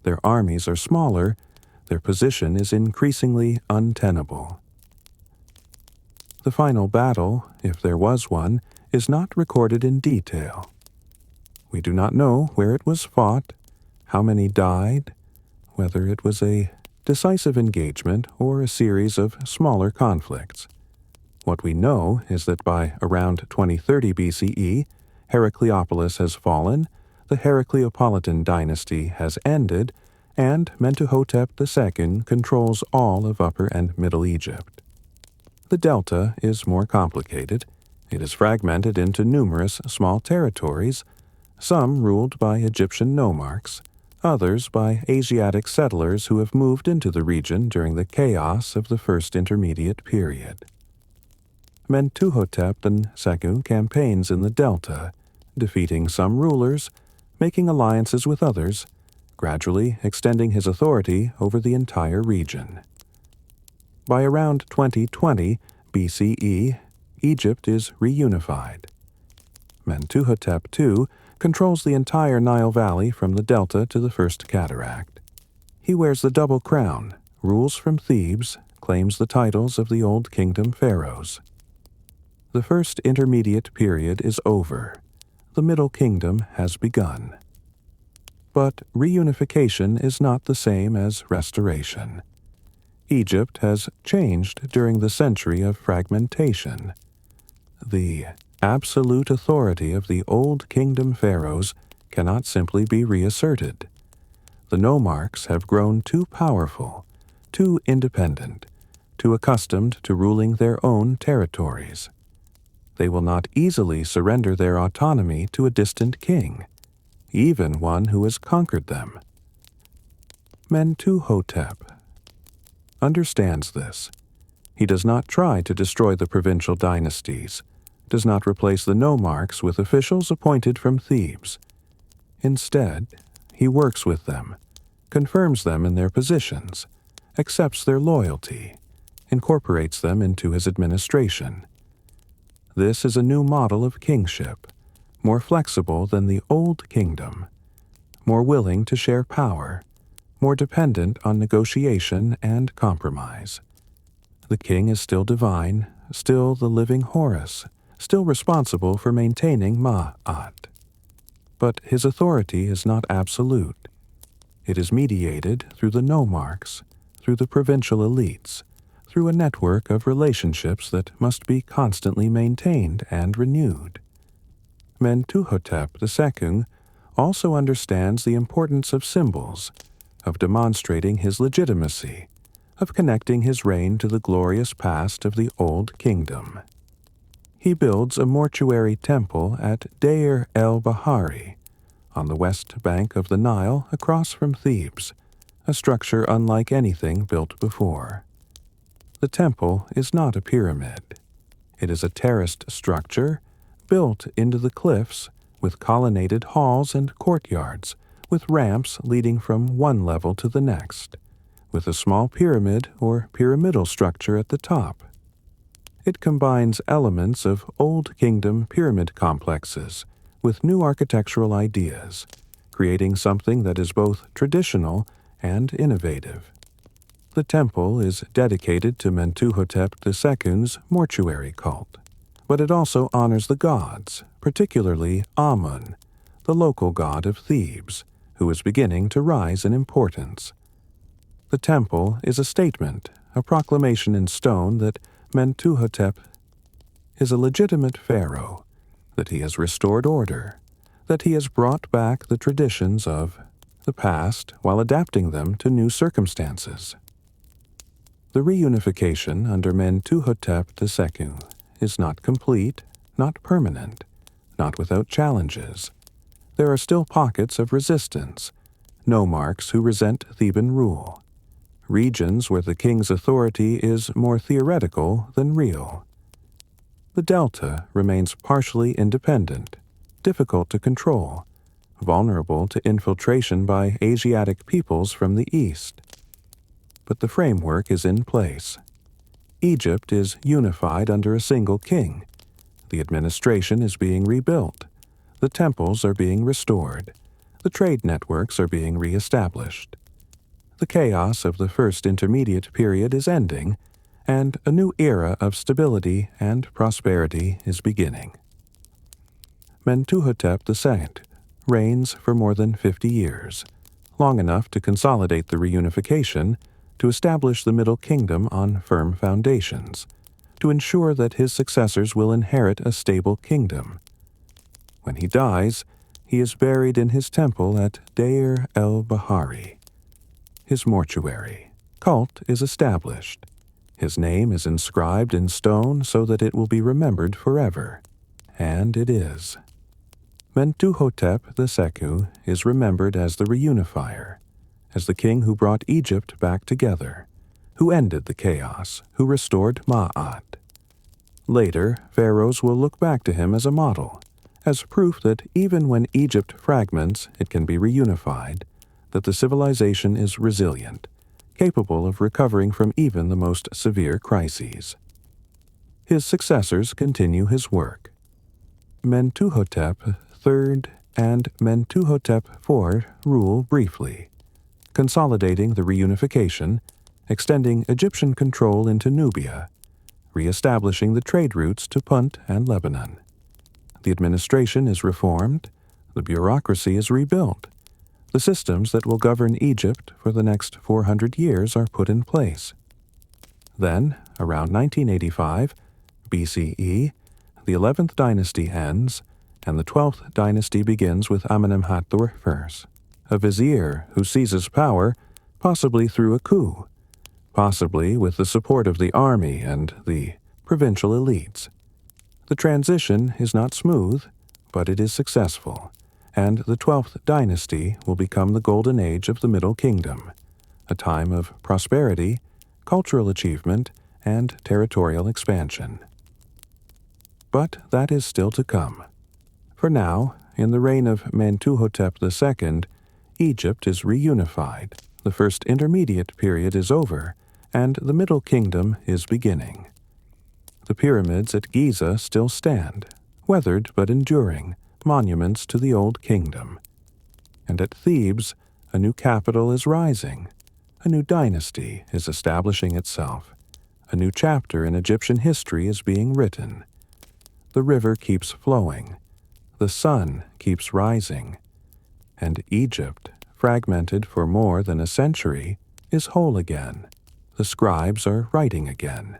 Their armies are smaller. Their position is increasingly untenable. The final battle, if there was one, is not recorded in detail. We do not know where it was fought, how many died, whether it was a decisive engagement or a series of smaller conflicts. What we know is that by around 2030 BCE, Heracleopolis has fallen, the Heracleopolitan dynasty has ended, and Mentuhotep II controls all of Upper and Middle Egypt. The delta is more complicated. It is fragmented into numerous small territories, some ruled by Egyptian nomarchs, others by Asiatic settlers who have moved into the region during the chaos of the First Intermediate Period. Mentuhotep II campaigns in the delta, defeating some rulers, making alliances with others, gradually extending his authority over the entire region. By around 2020 BCE, Egypt is reunified. Mentuhotep II controls the entire Nile Valley from the delta to the First Cataract. He wears the double crown, rules from Thebes, claims the titles of the Old Kingdom pharaohs. The First Intermediate Period is over. The Middle Kingdom has begun. But reunification is not the same as restoration. Egypt has changed during the century of fragmentation. The absolute authority of the Old Kingdom pharaohs cannot simply be reasserted. The nomarchs have grown too powerful, too independent, too accustomed to ruling their own territories. They will not easily surrender their autonomy to a distant king, even one who has conquered them. Mentuhotep understands this. He does not try to destroy the provincial dynasties, does not replace the nomarchs with officials appointed from Thebes. Instead, he works with them, confirms them in their positions, accepts their loyalty, incorporates them into his administration. This is a new model of kingship, more flexible than the Old Kingdom, more willing to share power, more dependent on negotiation and compromise. The king is still divine, still the living Horus, still responsible for maintaining Ma'at. But his authority is not absolute. It is mediated through the nomarchs, through the provincial elites, through a network of relationships that must be constantly maintained and renewed. Mentuhotep II also understands the importance of symbols, of demonstrating his legitimacy, of connecting his reign to the glorious past of the Old Kingdom. He builds a mortuary temple at Deir el-Bahari, on the west bank of the Nile across from Thebes, a structure unlike anything built before. The temple is not a pyramid. It is a terraced structure built into the cliffs with colonnaded halls and courtyards, with ramps leading from one level to the next, with a small pyramid or pyramidal structure at the top. It combines elements of Old Kingdom pyramid complexes with new architectural ideas, creating something that is both traditional and innovative. The temple is dedicated to Mentuhotep II's mortuary cult, but it also honors the gods, particularly Amun, the local god of Thebes, who is beginning to rise in importance. The temple is a statement, a proclamation in stone that Mentuhotep is a legitimate pharaoh, that he has restored order, that he has brought back the traditions of the past while adapting them to new circumstances. The reunification under Mentuhotep II is not complete, not permanent, not without challenges. There are still pockets of resistance, nomarchs who resent Theban rule, regions where the king's authority is more theoretical than real. The delta remains partially independent, difficult to control, vulnerable to infiltration by Asiatic peoples from the east. But the framework is in place. Egypt is unified under a single king. The administration is being rebuilt. The temples are being restored. The trade networks are being reestablished. The chaos of the First Intermediate Period is ending, and a new era of stability and prosperity is beginning. Mentuhotep II reigns for more than 50 years, long enough to consolidate the reunification, to establish the Middle Kingdom on firm foundations, to ensure that his successors will inherit a stable kingdom. When he dies, he is buried in his temple at Deir el-Bahari. His mortuary cult is established. His name is inscribed in stone so that it will be remembered forever. And it is. Mentuhotep II is remembered as the reunifier, as the king who brought Egypt back together, who ended the chaos, who restored Ma'at. Later, pharaohs will look back to him as a model, as proof that even when Egypt fragments, it can be reunified, that the civilization is resilient, capable of recovering from even the most severe crises. His successors continue his work. Mentuhotep III and Mentuhotep IV rule briefly, consolidating the reunification, extending Egyptian control into Nubia, re-establishing the trade routes to Punt and Lebanon. The administration is reformed, the bureaucracy is rebuilt, the systems that will govern Egypt for the next 400 years are put in place. Then, around 1985 BCE, the 11th dynasty ends, and the 12th dynasty begins with Amenemhat I, a vizier who seizes power, possibly through a coup, possibly with the support of the army and the provincial elites. The transition is not smooth, but it is successful, and the 12th dynasty will become the golden age of the Middle Kingdom, a time of prosperity, cultural achievement, and territorial expansion. But that is still to come. For now, in the reign of Mentuhotep II, Egypt is reunified, the first intermediate period is over, and the Middle Kingdom is beginning. The pyramids at Giza still stand, weathered but enduring, monuments to the old kingdom. And at Thebes, a new capital is rising, a new dynasty is establishing itself, a new chapter in Egyptian history is being written. The river keeps flowing, the sun keeps rising, and Egypt, fragmented for more than a century, is whole again. The scribes are writing again.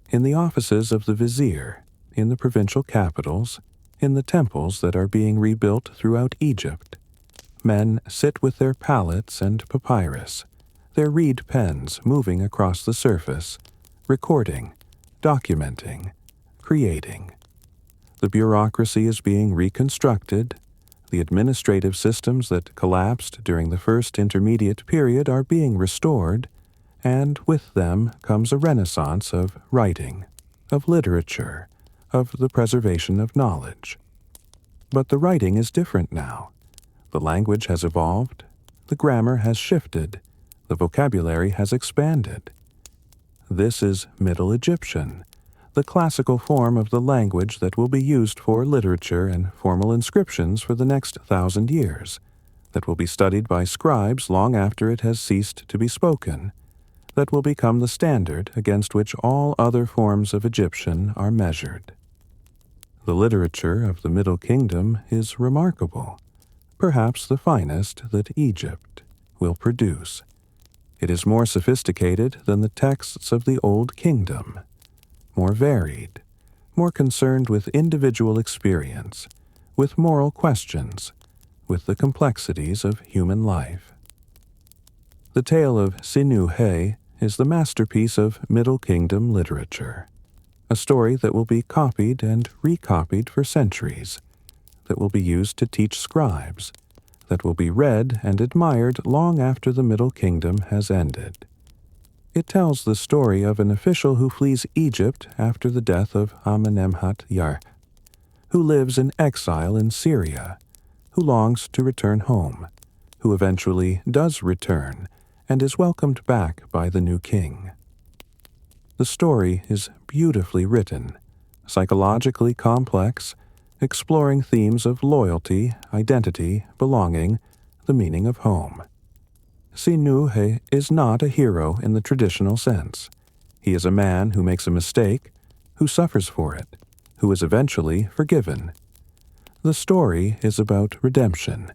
In the offices of the vizier, in the provincial capitals, in the temples that are being rebuilt throughout Egypt, men sit with their palettes and papyrus, their reed pens moving across the surface, recording, documenting, creating. The bureaucracy is being reconstructed, the administrative systems that collapsed during the first intermediate period are being restored, and with them comes a renaissance of writing, of literature, of the preservation of knowledge. But the writing is different now. The language has evolved, the grammar has shifted, the vocabulary has expanded. This is Middle Egyptian, the classical form of the language that will be used for literature and formal inscriptions for the next 1,000 years, that will be studied by scribes long after it has ceased to be spoken, that will become the standard against which all other forms of Egyptian are measured. The literature of the Middle Kingdom is remarkable, perhaps the finest that Egypt will produce. It is more sophisticated than the texts of the Old Kingdom, more varied, more concerned with individual experience, with moral questions, with the complexities of human life. The tale of Sinuhe is the masterpiece of Middle Kingdom literature, a story that will be copied and recopied for centuries, that will be used to teach scribes, that will be read and admired long after the Middle Kingdom has ended. It tells the story of an official who flees Egypt after the death of Amenemhat II, who lives in exile in Syria, who longs to return home, who eventually does return and is welcomed back by the new king. The story is beautifully written, psychologically complex, exploring themes of loyalty, identity, belonging, the meaning of home. Sinuhe is not a hero in the traditional sense. He is a man who makes a mistake, who suffers for it, who is eventually forgiven. The story is about redemption,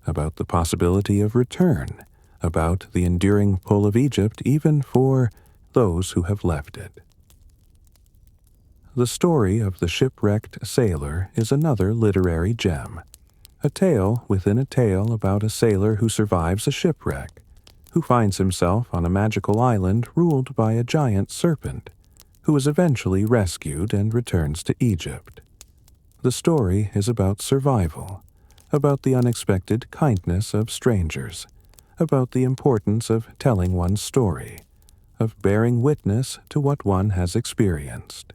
about the possibility of return, about the enduring pull of Egypt even for those who have left it. The story of the shipwrecked sailor is another literary gem, a tale within a tale about a sailor who survives a shipwreck, who finds himself on a magical island ruled by a giant serpent, who is eventually rescued and returns to Egypt. The story is about survival, about the unexpected kindness of strangers, about the importance of telling one's story, of bearing witness to what one has experienced.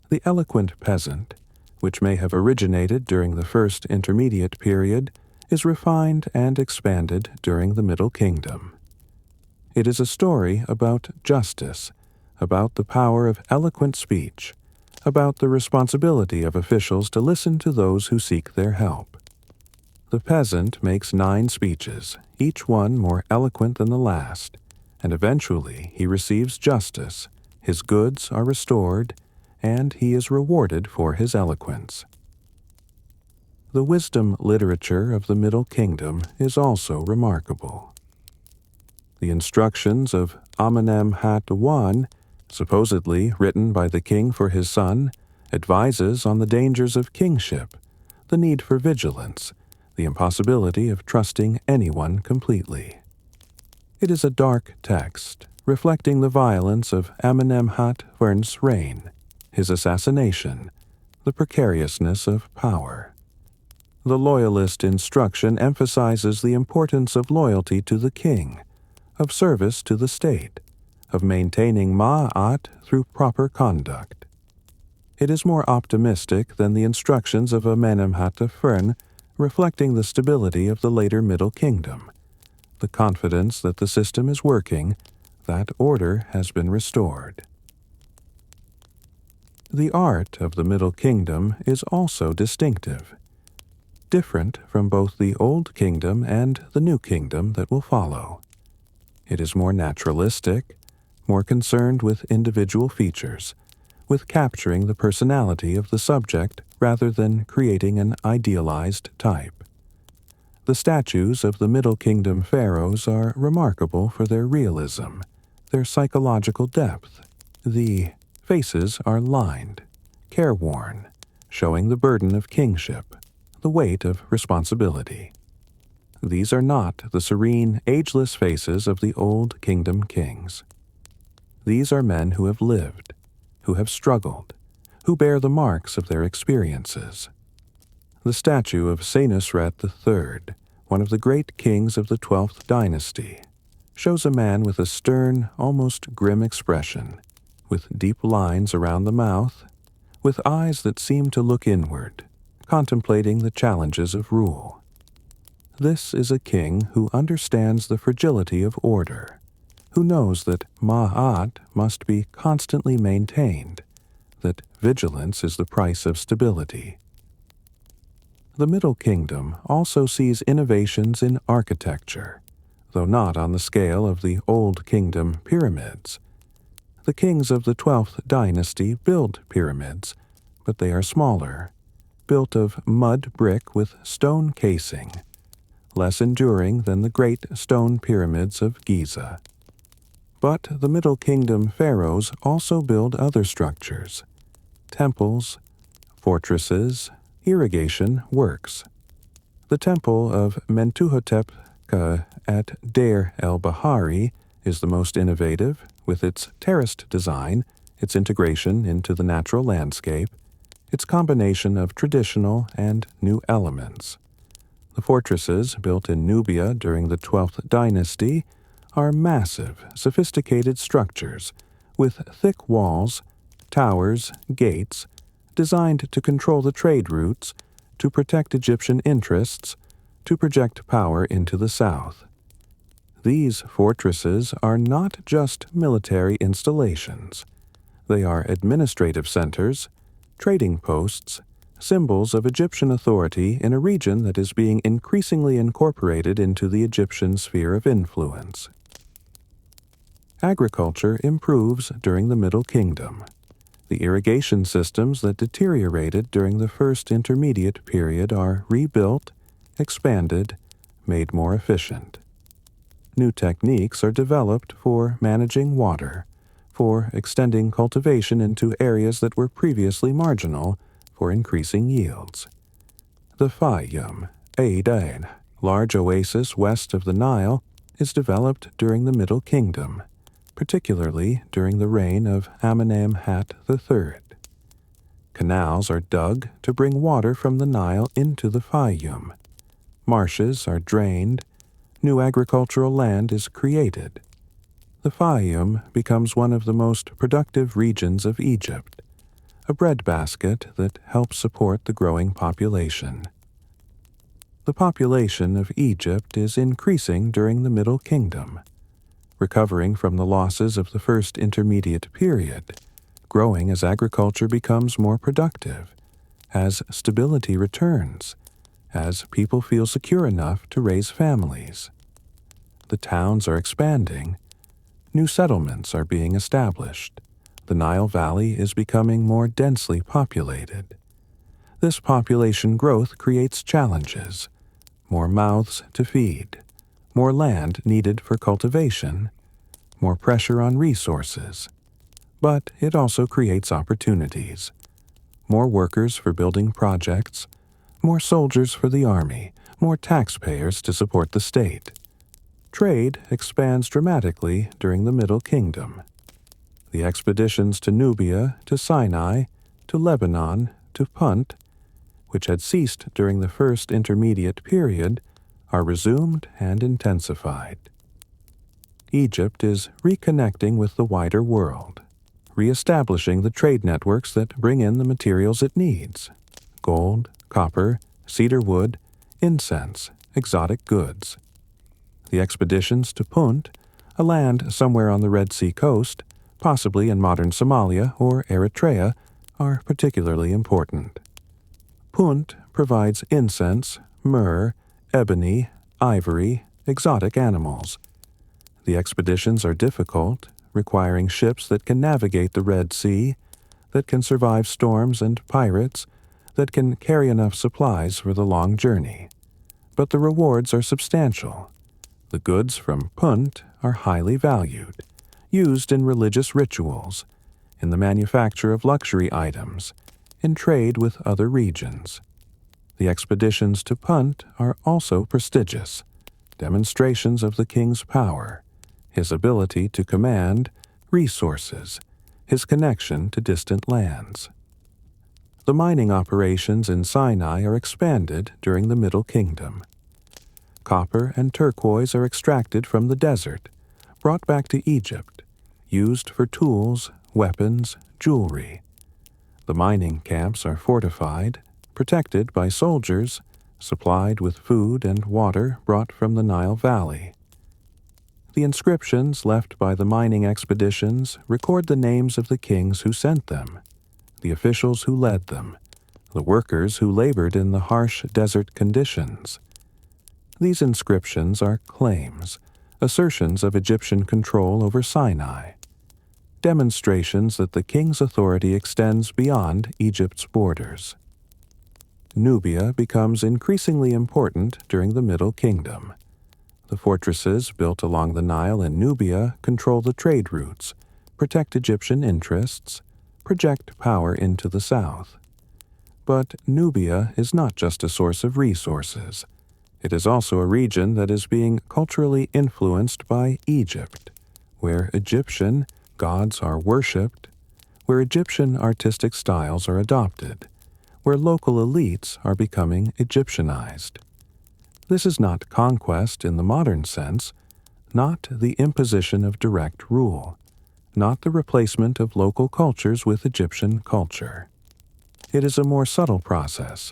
The eloquent peasant, which may have originated during the first intermediate period, is refined and expanded during the Middle Kingdom. It is a story about justice, about the power of eloquent speech, about the responsibility of officials to listen to those who seek their help. The peasant makes 9 speeches, each one more eloquent than the last, and eventually he receives justice, his goods are restored, and he is rewarded for his eloquence. The wisdom literature of the Middle Kingdom is also remarkable. The instructions of Amenemhat I, supposedly written by the king for his son, advises on the dangers of kingship, the need for vigilance, the impossibility of trusting anyone completely. It is a dark text, reflecting the violence of Amenemhat I's reign, his assassination, the precariousness of power. The loyalist instruction emphasizes the importance of loyalty to the king, of service to the state, of maintaining ma'at through proper conduct. It is more optimistic than the instructions of Amenemhat I, reflecting the stability of the later Middle Kingdom, the confidence that the system is working, that order has been restored. The art of the Middle Kingdom is also distinctive, different from both the Old Kingdom and the New Kingdom that will follow. It is more naturalistic, more concerned with individual features, with capturing the personality of the subject rather than creating an idealized type. The statues of the Middle Kingdom pharaohs are remarkable for their realism, their psychological depth. The faces are lined, careworn, showing the burden of kingship, the weight of responsibility. These are not the serene, ageless faces of the Old Kingdom kings. These are men who have lived, who have struggled, who bear the marks of their experiences. The statue of Senusret III, one of the great kings of the 12th dynasty, shows a man with a stern, almost grim expression, with deep lines around the mouth, with eyes that seem to look inward, contemplating the challenges of rule. This is a king who understands the fragility of order, who knows that ma'at must be constantly maintained, that vigilance is the price of stability. The Middle Kingdom also sees innovations in architecture, though not on the scale of the Old Kingdom pyramids. The kings of the 12th dynasty build pyramids, but they are smaller, built of mud brick with stone casing, less enduring than the great stone pyramids of Giza. But the Middle Kingdom pharaohs also build other structures: temples, fortresses, irrigation works. The temple of Mentuhotep II at Deir el-Bahari is the most innovative, with its terraced design, its integration into the natural landscape, its combination of traditional and new elements. The fortresses built in Nubia during the 12th dynasty are massive, sophisticated structures with thick walls, towers, gates, designed to control the trade routes, to protect Egyptian interests, to project power into the south. These fortresses are not just military installations. They are administrative centers, trading posts, symbols of Egyptian authority in a region that is being increasingly incorporated into the Egyptian sphere of influence. Agriculture improves during the Middle Kingdom. The irrigation systems that deteriorated during the first intermediate period are rebuilt, expanded, made more efficient. New techniques are developed for managing water, for extending cultivation into areas that were previously marginal, for increasing yields. The Fayyum, Aden, large oasis west of the Nile, is developed during the Middle Kingdom, particularly during the reign of Amenemhat III. Canals are dug to bring water from the Nile into the Fayum. Marshes are drained. New agricultural land is created. The Fayum becomes one of the most productive regions of Egypt, a breadbasket that helps support the growing population. The population of Egypt is increasing during the Middle Kingdom, recovering from the losses of the first intermediate period, growing as agriculture becomes more productive, as stability returns, as people feel secure enough to raise families. The towns are expanding. New settlements are being established. The Nile Valley is becoming more densely populated. This population growth creates challenges: more mouths to feed, more land needed for cultivation, more pressure on resources. But it also creates opportunities: more workers for building projects, more soldiers for the army, more taxpayers to support the state. Trade expands dramatically during the Middle Kingdom. The expeditions to Nubia, to Sinai, to Lebanon, to Punt, which had ceased during the first intermediate period, are resumed and intensified. Egypt is reconnecting with the wider world, reestablishing the trade networks that bring in the materials it needs: gold, copper, cedar wood, incense, exotic goods. The expeditions to Punt, a land somewhere on the Red Sea coast, possibly in modern Somalia or Eritrea, are particularly important. Punt provides incense, myrrh, ebony, ivory, exotic animals. The expeditions are difficult, requiring ships that can navigate the Red Sea, that can survive storms and pirates, that can carry enough supplies for the long journey. But the rewards are substantial. The goods from Punt are highly valued, used in religious rituals, in the manufacture of luxury items, in trade with other regions. The expeditions to Punt are also prestigious, demonstrations of the king's power, his ability to command resources, his connection to distant lands. The mining operations in Sinai are expanded during the Middle Kingdom. Copper and turquoise are extracted from the desert, brought back to Egypt, used for tools, weapons, jewelry. The mining camps are fortified, protected by soldiers, supplied with food and water brought from the Nile Valley. The inscriptions left by the mining expeditions record the names of the kings who sent them, the officials who led them, the workers who labored in the harsh desert conditions. These inscriptions are claims, assertions of Egyptian control over Sinai, demonstrations that the king's authority extends beyond Egypt's borders. Nubia becomes increasingly important during the Middle Kingdom. The fortresses built along the Nile in Nubia control the trade routes, protect Egyptian interests, project power into the south. But Nubia is not just a source of resources. It is also a region that is being culturally influenced by Egypt, where Egyptian gods are worshipped, where Egyptian artistic styles are adopted, where local elites are becoming Egyptianized. This is not conquest in the modern sense, not the imposition of direct rule, not the replacement of local cultures with Egyptian culture. It is a more subtle process,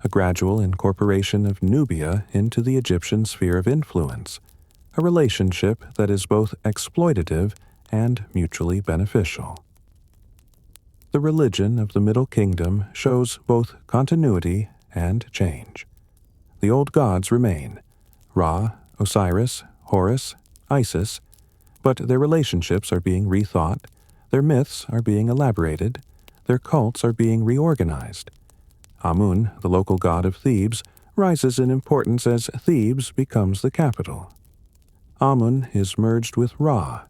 a gradual incorporation of Nubia into the Egyptian sphere of influence, a relationship that is both exploitative and mutually beneficial. The religion of the Middle Kingdom shows both continuity and change. The old gods remain: Ra, Osiris, Horus, Isis, but their relationships are being rethought, their myths are being elaborated, their cults are being reorganized. Amun, the local god of Thebes, rises in importance as Thebes becomes the capital. Amun is merged with Ra,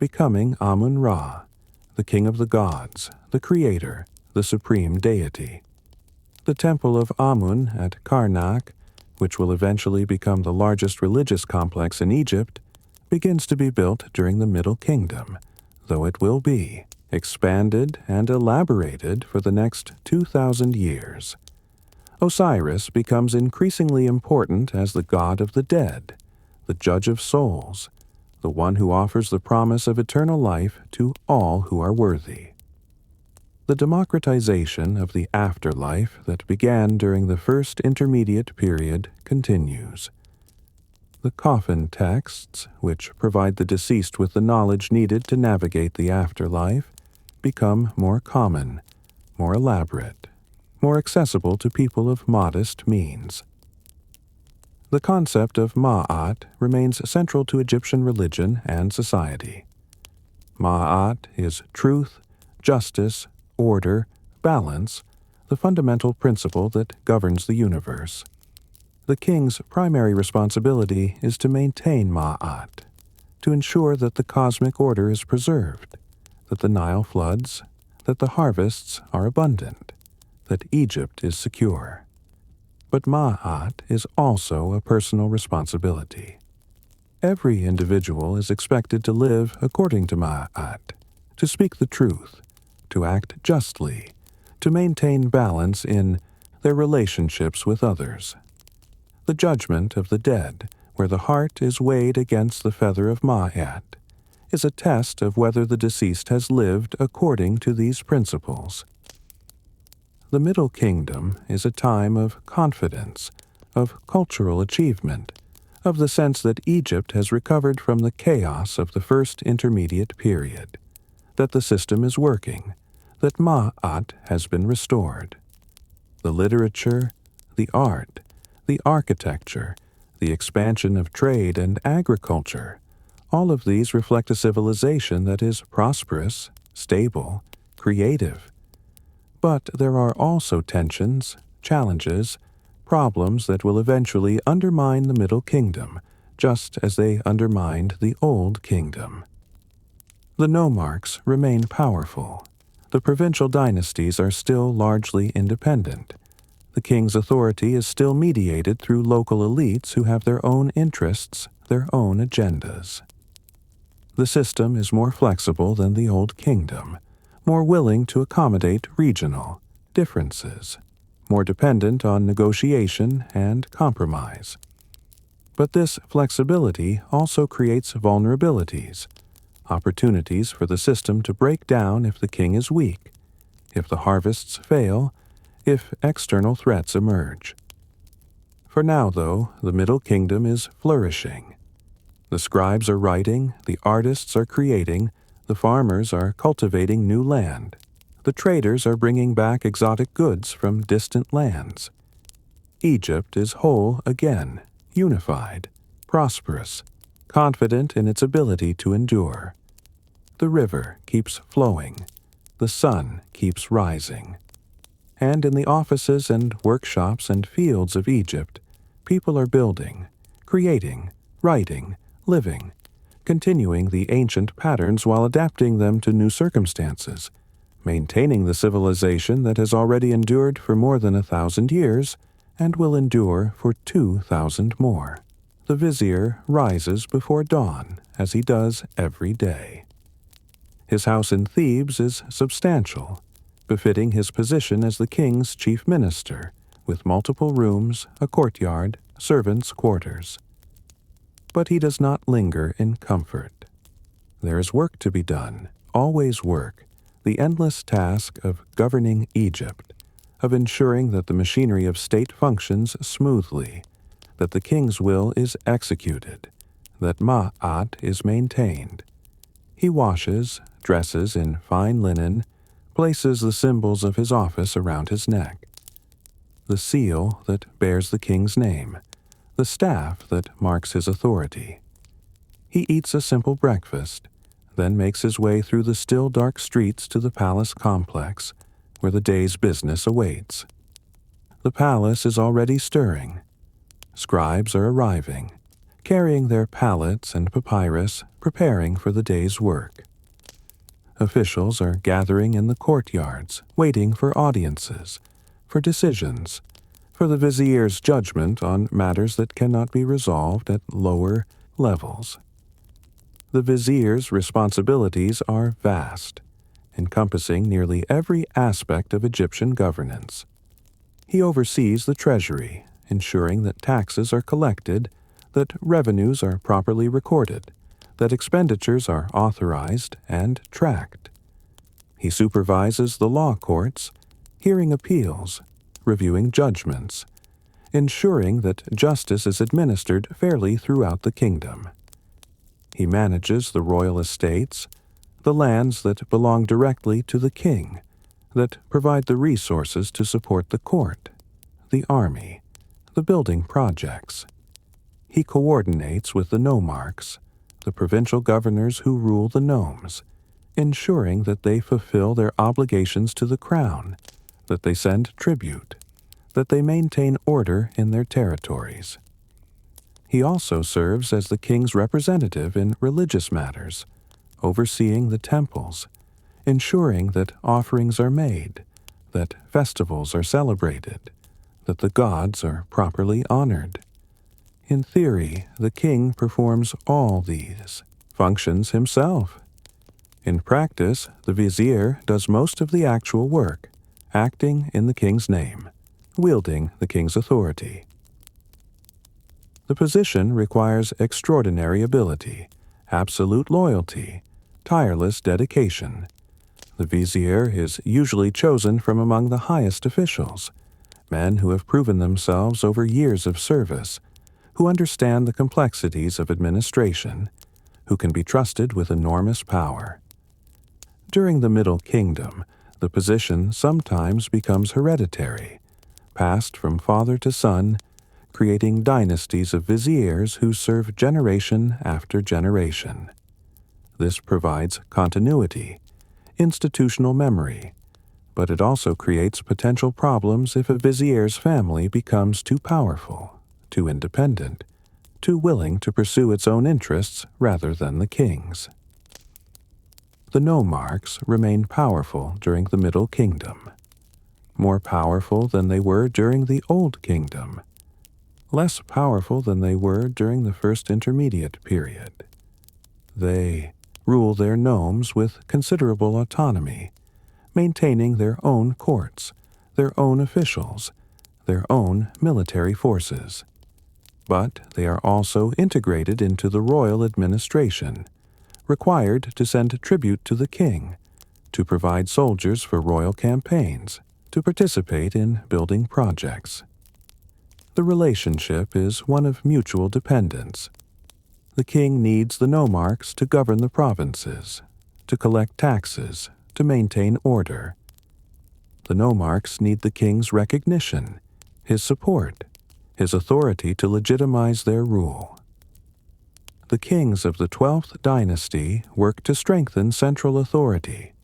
becoming Amun-Ra, the king of the gods, the creator, the supreme deity. The temple of Amun at Karnak, which will eventually become the largest religious complex in Egypt, begins to be built during the Middle Kingdom, though it will be expanded and elaborated for the next 2,000 years. Osiris becomes increasingly important as the god of the dead, the judge of souls, the one who offers the promise of eternal life to all who are worthy. The democratization of the afterlife that began during the first intermediate period continues. The coffin texts, which provide the deceased with the knowledge needed to navigate the afterlife, become more common, more elaborate, more accessible to people of modest means. The concept of Ma'at remains central to Egyptian religion and society. Ma'at is truth, justice, order, balance, the fundamental principle that governs the universe. The king's primary responsibility is to maintain Ma'at, to ensure that the cosmic order is preserved, that the Nile floods, that the harvests are abundant, that Egypt is secure. But Ma'at is also a personal responsibility. Every individual is expected to live according to Ma'at, to speak the truth, to act justly, to maintain balance in their relationships with others. The judgment of the dead, where the heart is weighed against the feather of Ma'at, is a test of whether the deceased has lived according to these principles. The Middle Kingdom is a time of confidence, of cultural achievement, of the sense that Egypt has recovered from the chaos of the first intermediate period, that the system is working, that Ma'at has been restored. The literature, the art, the architecture, the expansion of trade and agriculture, all of these reflect a civilization that is prosperous, stable, creative. But there are also tensions, challenges, problems that will eventually undermine the Middle Kingdom, just as they undermined the Old Kingdom. The nomarchs remain powerful. The provincial dynasties are still largely independent. The king's authority is still mediated through local elites who have their own interests, their own agendas. The system is more flexible than the Old Kingdom, more willing to accommodate regional differences, more dependent on negotiation and compromise. But this flexibility also creates vulnerabilities, opportunities for the system to break down if the king is weak, if the harvests fail, if external threats emerge. For now, though, the Middle Kingdom is flourishing. The scribes are writing, the artists are creating, the farmers are cultivating new land. The traders are bringing back exotic goods from distant lands. Egypt is whole again, unified, prosperous, confident in its ability to endure. The river keeps flowing. The sun keeps rising. And in the offices and workshops and fields of Egypt, people are building, creating, writing, living, continuing the ancient patterns while adapting them to new circumstances, maintaining the civilization that has already endured for more than 1,000 years and will endure for 2,000 more. The vizier rises before dawn, as he does every day. His house in Thebes is substantial, befitting his position as the king's chief minister, with multiple rooms, a courtyard, servants' quarters. But he does not linger in comfort. There is work to be done, always work, the endless task of governing Egypt, of ensuring that the machinery of state functions smoothly, that the king's will is executed, that Ma'at is maintained. He washes, dresses in fine linen, places the symbols of his office around his neck. The seal that bears the king's name, the staff that marks his authority. He eats a simple breakfast, then makes his way through the still dark streets to the palace complex, where the day's business awaits. The palace is already stirring. Scribes are arriving, carrying their palettes and papyrus, preparing for the day's work. Officials are gathering in the courtyards, waiting for audiences, for decisions, for the vizier's judgment on matters that cannot be resolved at lower levels. The vizier's responsibilities are vast, encompassing nearly every aspect of Egyptian governance. He oversees the treasury, ensuring that taxes are collected, that revenues are properly recorded, that expenditures are authorized and tracked. He supervises the law courts, hearing appeals, reviewing judgments, ensuring that justice is administered fairly throughout the kingdom. He manages the royal estates, the lands that belong directly to the king, that provide the resources to support the court, the army, the building projects. He coordinates with the nomarchs, the provincial governors who rule the nomes, ensuring that they fulfill their obligations to the crown, that they send tribute, that they maintain order in their territories. He also serves as the king's representative in religious matters, overseeing the temples, ensuring that offerings are made, that festivals are celebrated, that the gods are properly honored. In theory, the king performs all these functions himself. In practice, the vizier does most of the actual work, acting in the king's name, wielding the king's authority. The position requires extraordinary ability, absolute loyalty, tireless dedication. The vizier is usually chosen from among the highest officials, men who have proven themselves over years of service, who understand the complexities of administration, who can be trusted with enormous power. During the Middle Kingdom, the position sometimes becomes hereditary, passed from father to son, creating dynasties of viziers who serve generation after generation. This provides continuity, institutional memory, but it also creates potential problems if a vizier's family becomes too powerful, too independent, too willing to pursue its own interests rather than the king's. The nomarchs remain powerful during the Middle Kingdom, more powerful than they were during the Old Kingdom, less powerful than they were during the First Intermediate period. They rule their nomes with considerable autonomy, maintaining their own courts, their own officials, their own military forces. But they are also integrated into the royal administration, required to send tribute to the king, to provide soldiers for royal campaigns, to participate in building projects. The relationship is one of mutual dependence. The king needs the nomarchs to govern the provinces, to collect taxes, to maintain order. The nomarchs need the king's recognition, his support, his authority to legitimize their rule. The kings of the 12th dynasty work to strengthen central authority,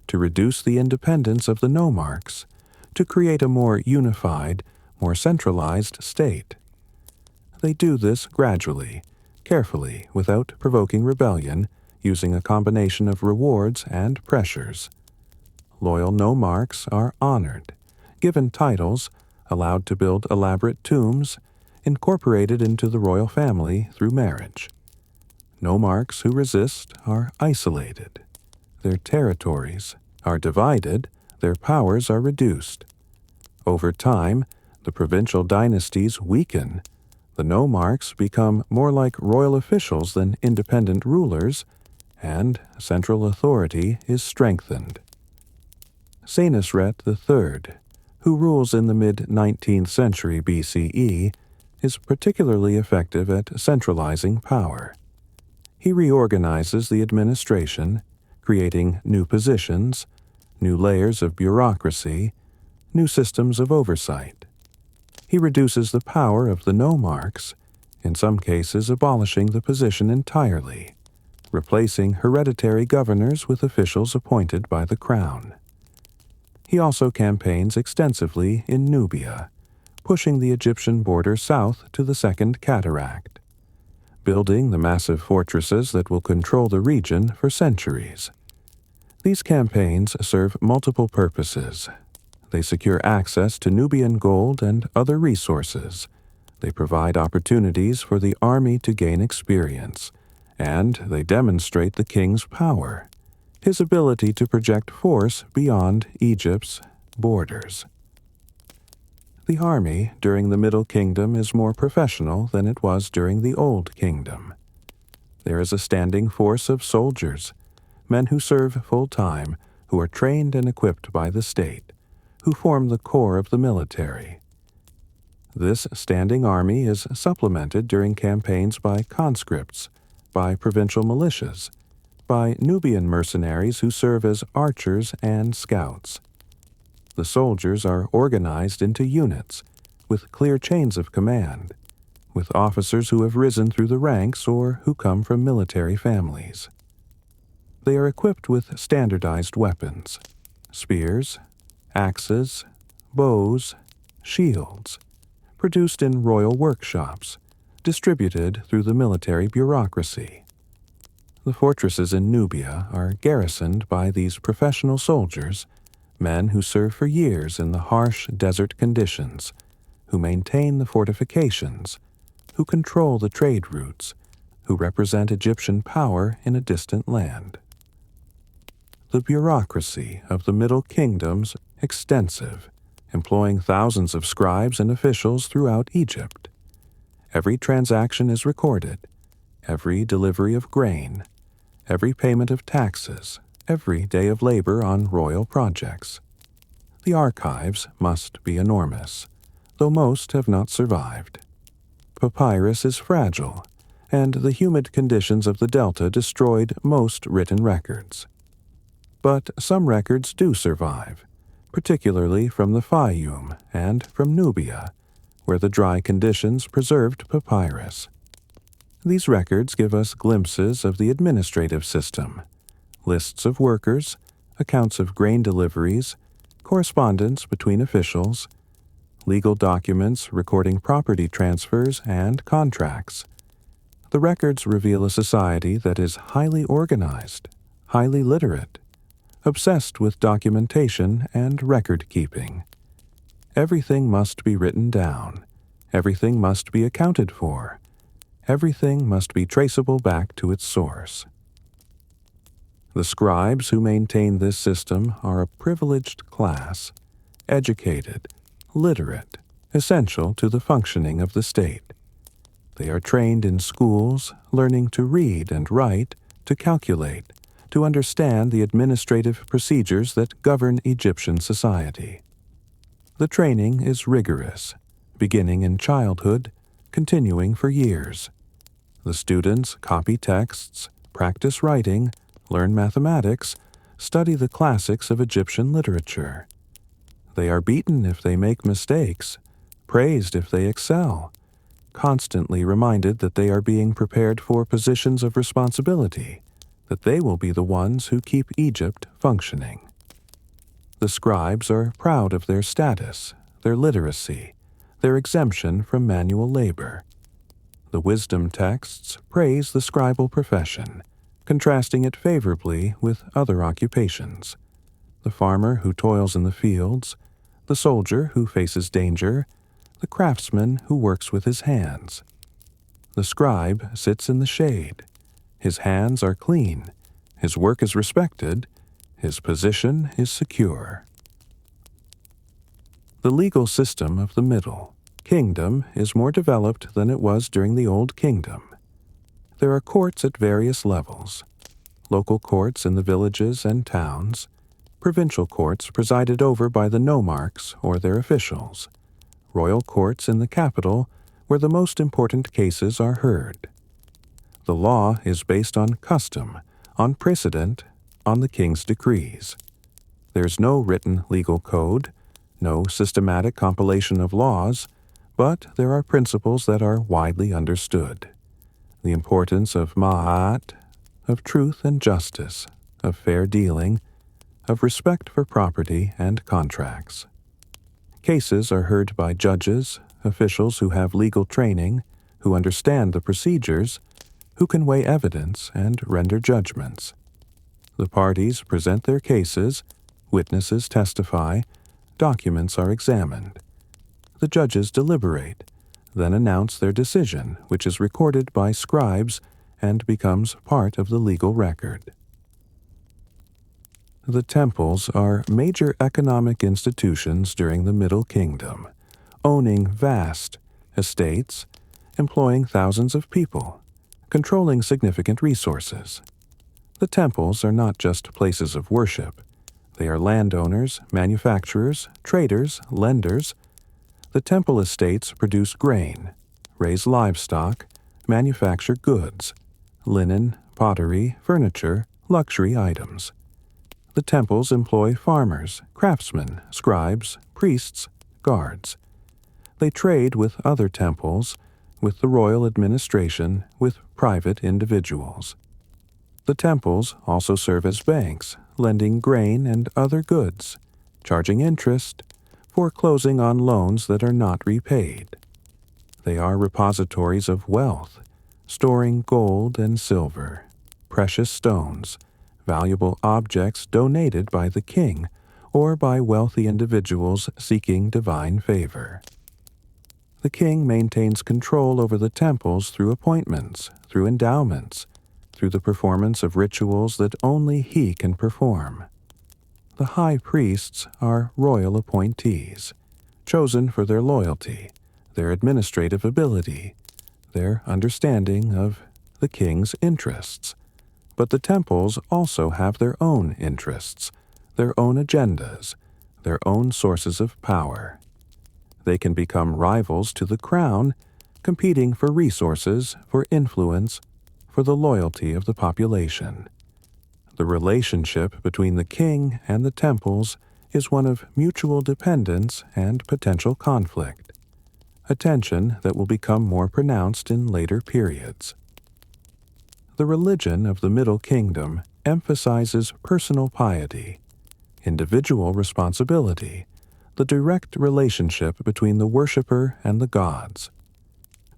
to reduce the independence of the nomarchs, to create a more unified, more centralized state. They do this gradually, carefully, without provoking rebellion, using a combination of rewards and pressures. Loyal nomarchs are honored, given titles, allowed to build elaborate tombs, incorporated into the royal family through marriage. Nomarchs who resist are isolated. Their territories are divided, their powers are reduced. Over time, the provincial dynasties weaken. The nomarchs become more like royal officials than independent rulers, and central authority is strengthened. Senusret III, who rules in the mid-19th century BCE, is particularly effective at centralizing power. He reorganizes the administration, creating new positions, new layers of bureaucracy, new systems of oversight. He reduces the power of the nomarchs, in some cases abolishing the position entirely, replacing hereditary governors with officials appointed by the crown. He also campaigns extensively in Nubia, pushing the Egyptian border south to the Second Cataract, building the massive fortresses that will control the region for centuries. These campaigns serve multiple purposes. They secure access to Nubian gold and other resources. They provide opportunities for the army to gain experience, and they demonstrate the king's power, his ability to project force beyond Egypt's borders. The army during the Middle Kingdom is more professional than it was during the Old Kingdom. There is a standing force of soldiers, men who serve full-time, who are trained and equipped by the state, who form the core of the military. This standing army is supplemented during campaigns by conscripts, by provincial militias, by Nubian mercenaries who serve as archers and scouts. The soldiers are organized into units, with clear chains of command, with officers who have risen through the ranks or who come from military families. They are equipped with standardized weapons: spears, axes, bows, shields, produced in royal workshops, distributed through the military bureaucracy. The fortresses in Nubia are garrisoned by these professional soldiers, men who serve for years in the harsh desert conditions, who maintain the fortifications, who control the trade routes, who represent Egyptian power in a distant land. The bureaucracy of the Middle Kingdom's extensive, employing thousands of scribes and officials throughout Egypt. Every transaction is recorded, every delivery of grain, every payment of taxes, every day of labor on royal projects. The archives must be enormous, though most have not survived. Papyrus is fragile, and the humid conditions of the delta destroyed most written records. But some records do survive, particularly from the Fayum and from Nubia, where the dry conditions preserved papyrus. These records give us glimpses of the administrative system, lists of workers, accounts of grain deliveries, correspondence between officials, legal documents recording property transfers and contracts. The records reveal a society that is highly organized, highly literate, obsessed with documentation and record-keeping. Everything must be written down. Everything must be accounted for. Everything must be traceable back to its source. The scribes who maintain this system are a privileged class, educated, literate, essential to the functioning of the state. They are trained in schools, learning to read and write, to calculate, to understand the administrative procedures that govern Egyptian society. The training is rigorous, beginning in childhood, continuing for years. The students copy texts, practice writing, learn mathematics, study the classics of Egyptian literature. They are beaten if they make mistakes, praised if they excel, constantly reminded that they are being prepared for positions of responsibility, that they will be the ones who keep Egypt functioning. The scribes are proud of their status, their literacy, their exemption from manual labor. The wisdom texts praise the scribal profession, contrasting it favorably with other occupations: the farmer who toils in the fields, the soldier who faces danger, the craftsman who works with his hands. The scribe sits in the shade. His hands are clean, his work is respected, his position is secure. The legal system of the Middle Kingdom is more developed than it was during the Old Kingdom. There are courts at various levels: local courts in the villages and towns, provincial courts presided over by the nomarchs or their officials, royal courts in the capital where the most important cases are heard. The law is based on custom, on precedent, on the king's decrees. There's no written legal code, no systematic compilation of laws, but there are principles that are widely understood. The importance of ma'at, of truth and justice, of fair dealing, of respect for property and contracts. Cases are heard by judges, officials who have legal training, who understand the procedures, who can weigh evidence and render judgments. The parties present their cases, witnesses testify, documents are examined. The judges deliberate, then announce their decision, which is recorded by scribes and becomes part of the legal record. The temples are major economic institutions during the Middle Kingdom, owning vast estates, employing thousands of people, controlling significant resources. The temples are not just places of worship. They are landowners, manufacturers, traders, lenders. The temple estates produce grain, raise livestock, manufacture goods, linen, pottery, furniture, luxury items. The temples employ farmers, craftsmen, scribes, priests, guards. They trade with other temples, with the royal administration, with private individuals. The temples also serve as banks, lending grain and other goods, charging interest, foreclosing on loans that are not repaid. They are repositories of wealth, storing gold and silver, precious stones, valuable objects donated by the king or by wealthy individuals seeking divine favor. The king maintains control over the temples through appointments, through endowments, through the performance of rituals that only he can perform. The high priests are royal appointees, chosen for their loyalty, their administrative ability, their understanding of the king's interests. But the temples also have their own interests, their own agendas, their own sources of power. They can become rivals to the crown, competing for resources, for influence, for the loyalty of the population. The relationship between the king and the temples is one of mutual dependence and potential conflict, a tension that will become more pronounced in later periods. The religion of the Middle Kingdom emphasizes personal piety, individual responsibility, the direct relationship between the worshipper and the gods.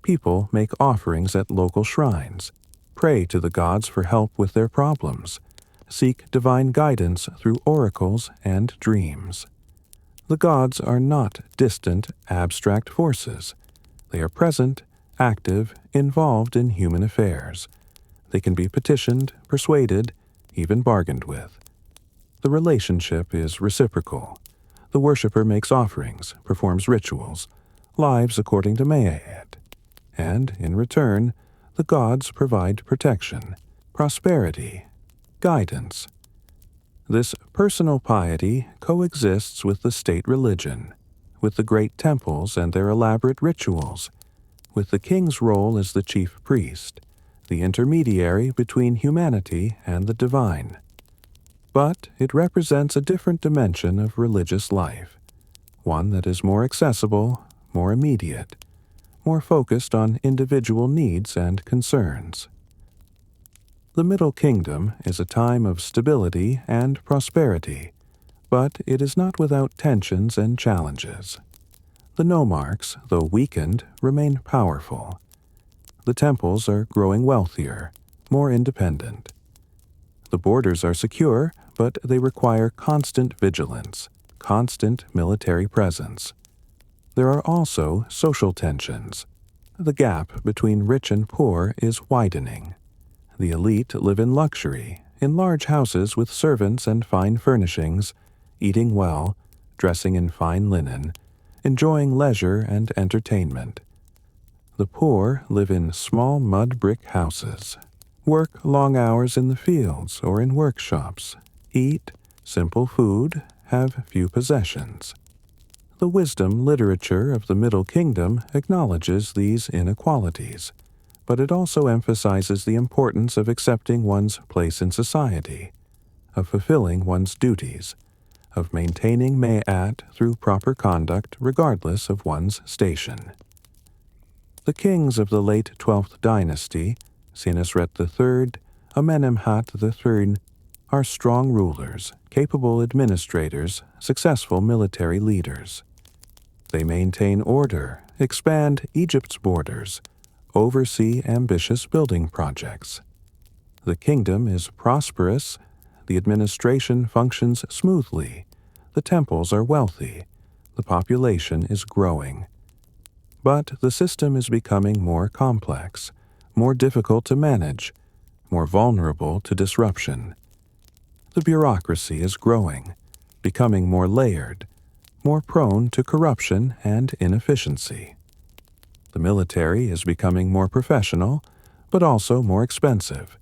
People make offerings at local shrines, pray to the gods for help with their problems, seek divine guidance through oracles and dreams. The gods are not distant, abstract forces. They are present, active, involved in human affairs. They can be petitioned, persuaded, even bargained with. The relationship is reciprocal. The worshipper makes offerings, performs rituals, lives according to Mayat, and, in return, the gods provide protection, prosperity, guidance. This personal piety coexists with the state religion, with the great temples and their elaborate rituals, with the king's role as the chief priest, the intermediary between humanity and the divine. But it represents a different dimension of religious life, one that is more accessible, more immediate, more focused on individual needs and concerns. The Middle Kingdom is a time of stability and prosperity, but it is not without tensions and challenges. The nomarchs, though weakened, remain powerful. The temples are growing wealthier, more independent. The borders are secure, but they require constant vigilance, constant military presence. There are also social tensions. The gap between rich and poor is widening. The elite live in luxury, in large houses with servants and fine furnishings, eating well, dressing in fine linen, enjoying leisure and entertainment. The poor live in small mud brick houses, work long hours in the fields or in workshops, eat simple food, have few possessions. The wisdom literature of the Middle Kingdom acknowledges these inequalities, but it also emphasizes the importance of accepting one's place in society, of fulfilling one's duties, of maintaining Mayat through proper conduct regardless of one's station. The kings of the late 12th dynasty, Senusret III, Amenemhat III, are strong rulers, capable administrators, successful military leaders. They maintain order, expand Egypt's borders, oversee ambitious building projects. The kingdom is prosperous, the administration functions smoothly, The temples are wealthy. The population is growing. But the system is becoming more complex, more difficult to manage, more vulnerable to disruption. The bureaucracy is growing, becoming more layered, more prone to corruption and inefficiency. The military is becoming more professional, but also more expensive,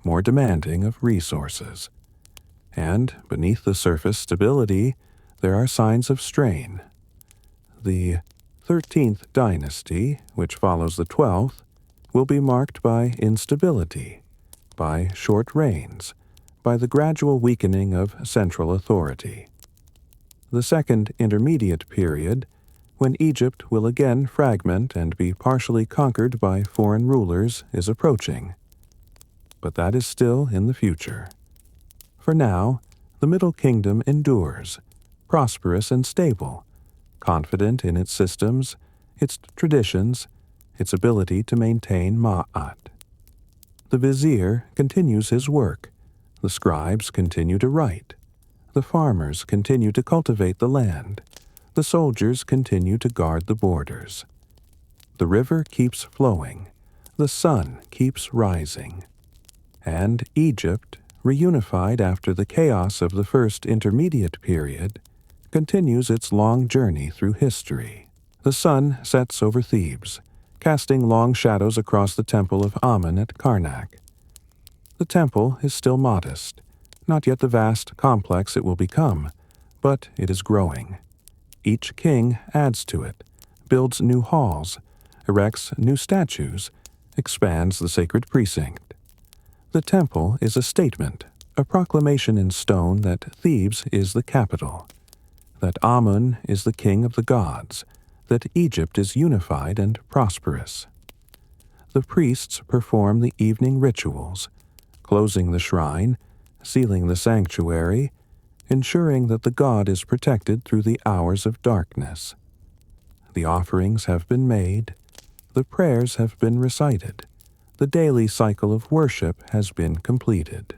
more demanding of resources. And beneath the surface stability, there are signs of strain. The 13th dynasty, which follows the 12th, will be marked by instability, by short reigns, by the gradual weakening of central authority. The second intermediate period, when Egypt will again fragment and be partially conquered by foreign rulers, is approaching. But that is still in the future. For now, the Middle Kingdom endures, prosperous and stable, confident in its systems, its traditions, its ability to maintain ma'at. The vizier continues his work, the scribes continue to write, the farmers continue to cultivate the land, the soldiers continue to guard the borders. The river keeps flowing, the sun keeps rising. And Egypt, reunified after the chaos of the first intermediate period, continues its long journey through history. The sun sets over Thebes, casting long shadows across the temple of Amun at Karnak. The temple is still modest, not yet the vast complex it will become, but it is growing. Each king adds to it, builds new halls, erects new statues, expands the sacred precinct. The temple is a statement, a proclamation in stone that Thebes is the capital, that Amun is the king of the gods, that Egypt is unified and prosperous. The priests perform the evening rituals, closing the shrine, sealing the sanctuary, ensuring that the god is protected through the hours of darkness. The offerings have been made, the prayers have been recited, the daily cycle of worship has been completed.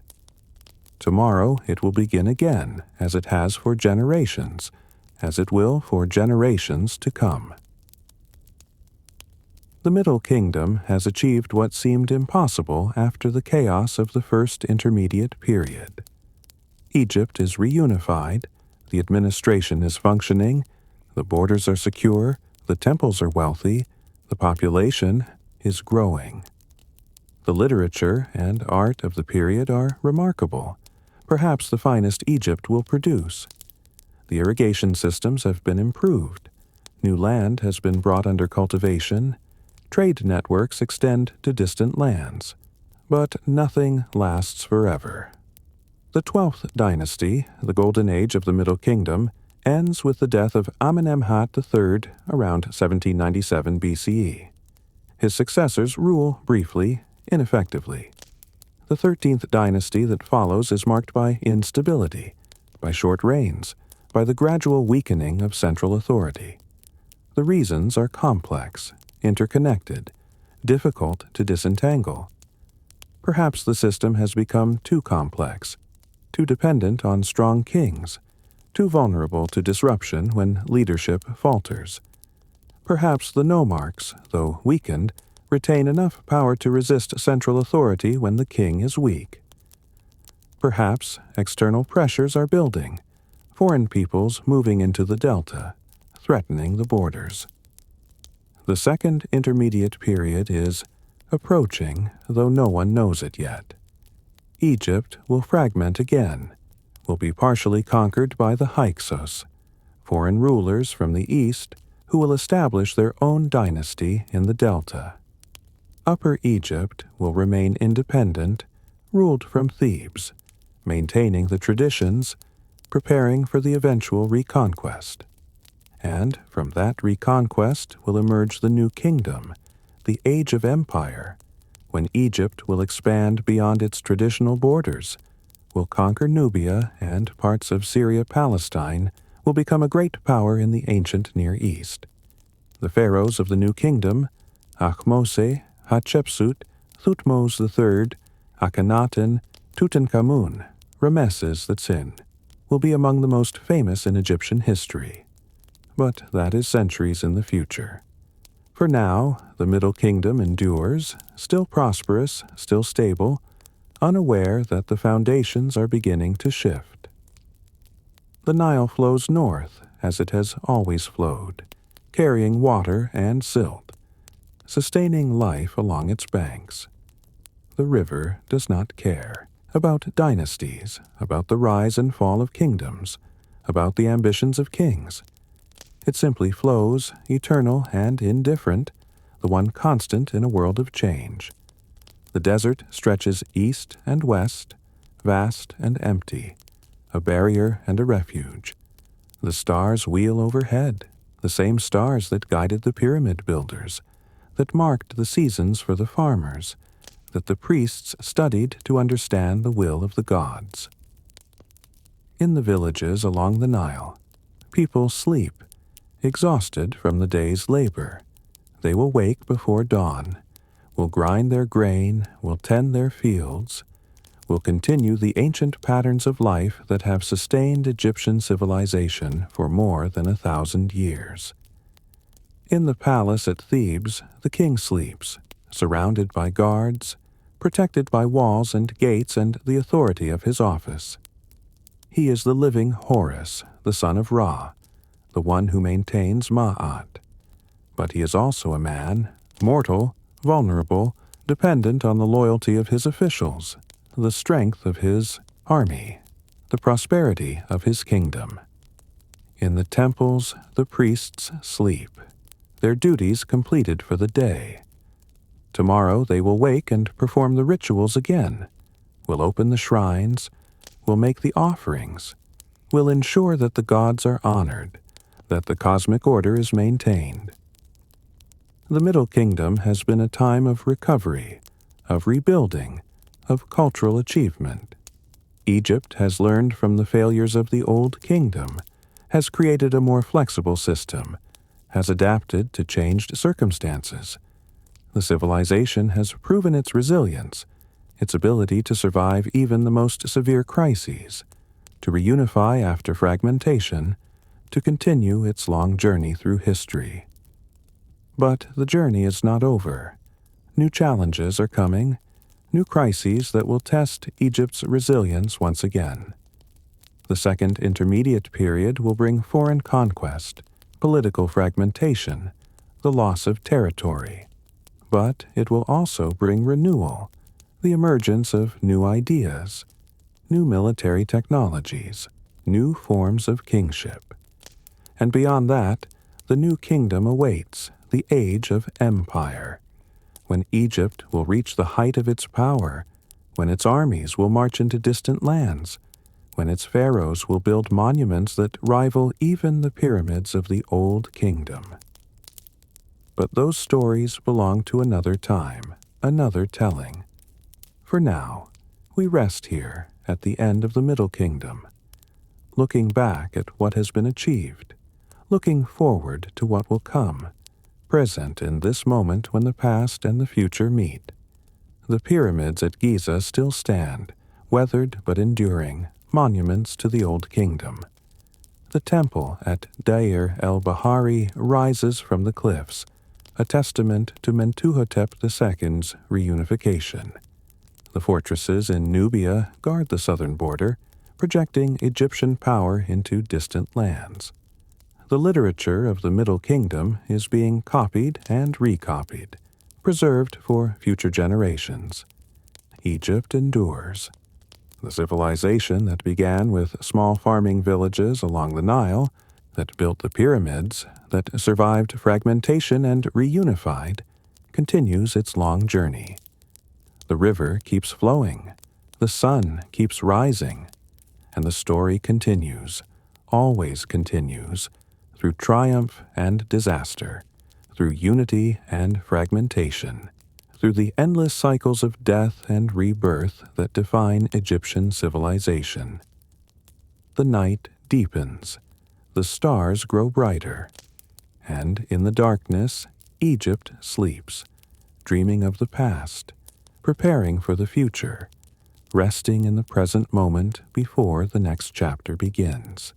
Tomorrow it will begin again, as it has for generations, as it will for generations to come. The Middle Kingdom has achieved what seemed impossible after the chaos of the first intermediate period. Egypt is reunified, the administration is functioning, the borders are secure, the temples are wealthy, the population is growing. The literature and art of the period are remarkable, perhaps the finest Egypt will produce. The irrigation systems have been improved, new land has been brought under cultivation, trade networks extend to distant lands, but nothing lasts forever. The 12th dynasty, the golden age of the Middle Kingdom, ends with the death of Amenemhat III around 1797 BCE. His successors rule briefly, ineffectively. The 13th dynasty that follows is marked by instability, by short reigns, by the gradual weakening of central authority. The reasons are complex, interconnected, difficult to disentangle. Perhaps the system has become too complex, too dependent on strong kings, too vulnerable to disruption when leadership falters. Perhaps the nomarchs, though weakened, retain enough power to resist central authority when the king is weak. Perhaps external pressures are building, foreign peoples moving into the delta, threatening the borders. The second intermediate period is approaching, though no one knows it yet. Egypt will fragment again, will be partially conquered by the Hyksos, foreign rulers from the east who will establish their own dynasty in the delta. Upper Egypt will remain independent, ruled from Thebes, maintaining the traditions, preparing for the eventual reconquest. And from that reconquest will emerge the new kingdom, the age of empire, when Egypt will expand beyond its traditional borders, will conquer Nubia and parts of Syria-Palestine, will become a great power in the ancient Near East. The pharaohs of the new kingdom, Ahmose, Hatshepsut, Thutmose III, Akhenaten, Tutankhamun, Rameses III. will be among the most famous in Egyptian history. But that is centuries in the future. For now, the Middle Kingdom endures, still prosperous, still stable, unaware that the foundations are beginning to shift. The Nile flows north, as it has always flowed, carrying water and silt, sustaining life along its banks. The river does not care about dynasties, about the rise and fall of kingdoms, about the ambitions of kings. It simply flows, eternal and indifferent, the one constant in a world of change. The desert stretches east and west, vast and empty, a barrier and a refuge. The stars wheel overhead, the same stars that guided the pyramid builders, that marked the seasons for the farmers, that the priests studied to understand the will of the gods. In the villages along the Nile, people sleep, exhausted from the day's labor. They will wake before dawn, will grind their grain, will tend their fields, will continue the ancient patterns of life that have sustained Egyptian civilization for more than 1,000 years. In the palace at Thebes, the king sleeps, surrounded by guards, protected by walls and gates and the authority of his office. He is the living Horus, the son of Ra, the one who maintains Ma'at. But he is also a man, mortal, vulnerable, dependent on the loyalty of his officials, the strength of his army, the prosperity of his kingdom. In the temples, the priests sleep, their duties completed for the day. Tomorrow they will wake and perform the rituals again, will open the shrines, will make the offerings, will ensure that the gods are honored, that the cosmic order is maintained. The Middle Kingdom has been a time of recovery, of rebuilding, of cultural achievement. Egypt has learned from the failures of the Old Kingdom, has created a more flexible system, has adapted to changed circumstances. The civilization has proven its resilience, its ability to survive even the most severe crises, to reunify after fragmentation, to continue its long journey through history. But the journey is not over. New challenges are coming, new crises that will test Egypt's resilience once again. The Second Intermediate Period will bring foreign conquest, political fragmentation, the loss of territory. But it will also bring renewal, the emergence of new ideas, new military technologies, new forms of kingship. And beyond that, the new kingdom awaits, the age of empire, when Egypt will reach the height of its power, when its armies will march into distant lands, when its pharaohs will build monuments that rival even the pyramids of the Old Kingdom. But those stories belong to another time, another telling. For now, we rest here at the end of the Middle Kingdom, looking back at what has been achieved, looking forward to what will come, present in this moment when the past and the future meet. The pyramids at Giza still stand, weathered but enduring, monuments to the Old Kingdom. The temple at Deir el-Bahari rises from the cliffs, a testament to Mentuhotep II's reunification. The fortresses in Nubia guard the southern border, projecting Egyptian power into distant lands. The literature of the Middle Kingdom is being copied and recopied, preserved for future generations. Egypt endures. The civilization that began with small farming villages along the Nile, that built the pyramids, that survived fragmentation and reunified, continues its long journey. The river keeps flowing, the sun keeps rising, and the story continues, always continues, through triumph and disaster, through unity and fragmentation, through the endless cycles of death and rebirth that define Egyptian civilization. The night deepens, the stars grow brighter, and in the darkness, Egypt sleeps, dreaming of the past, preparing for the future, resting in the present moment before the next chapter begins.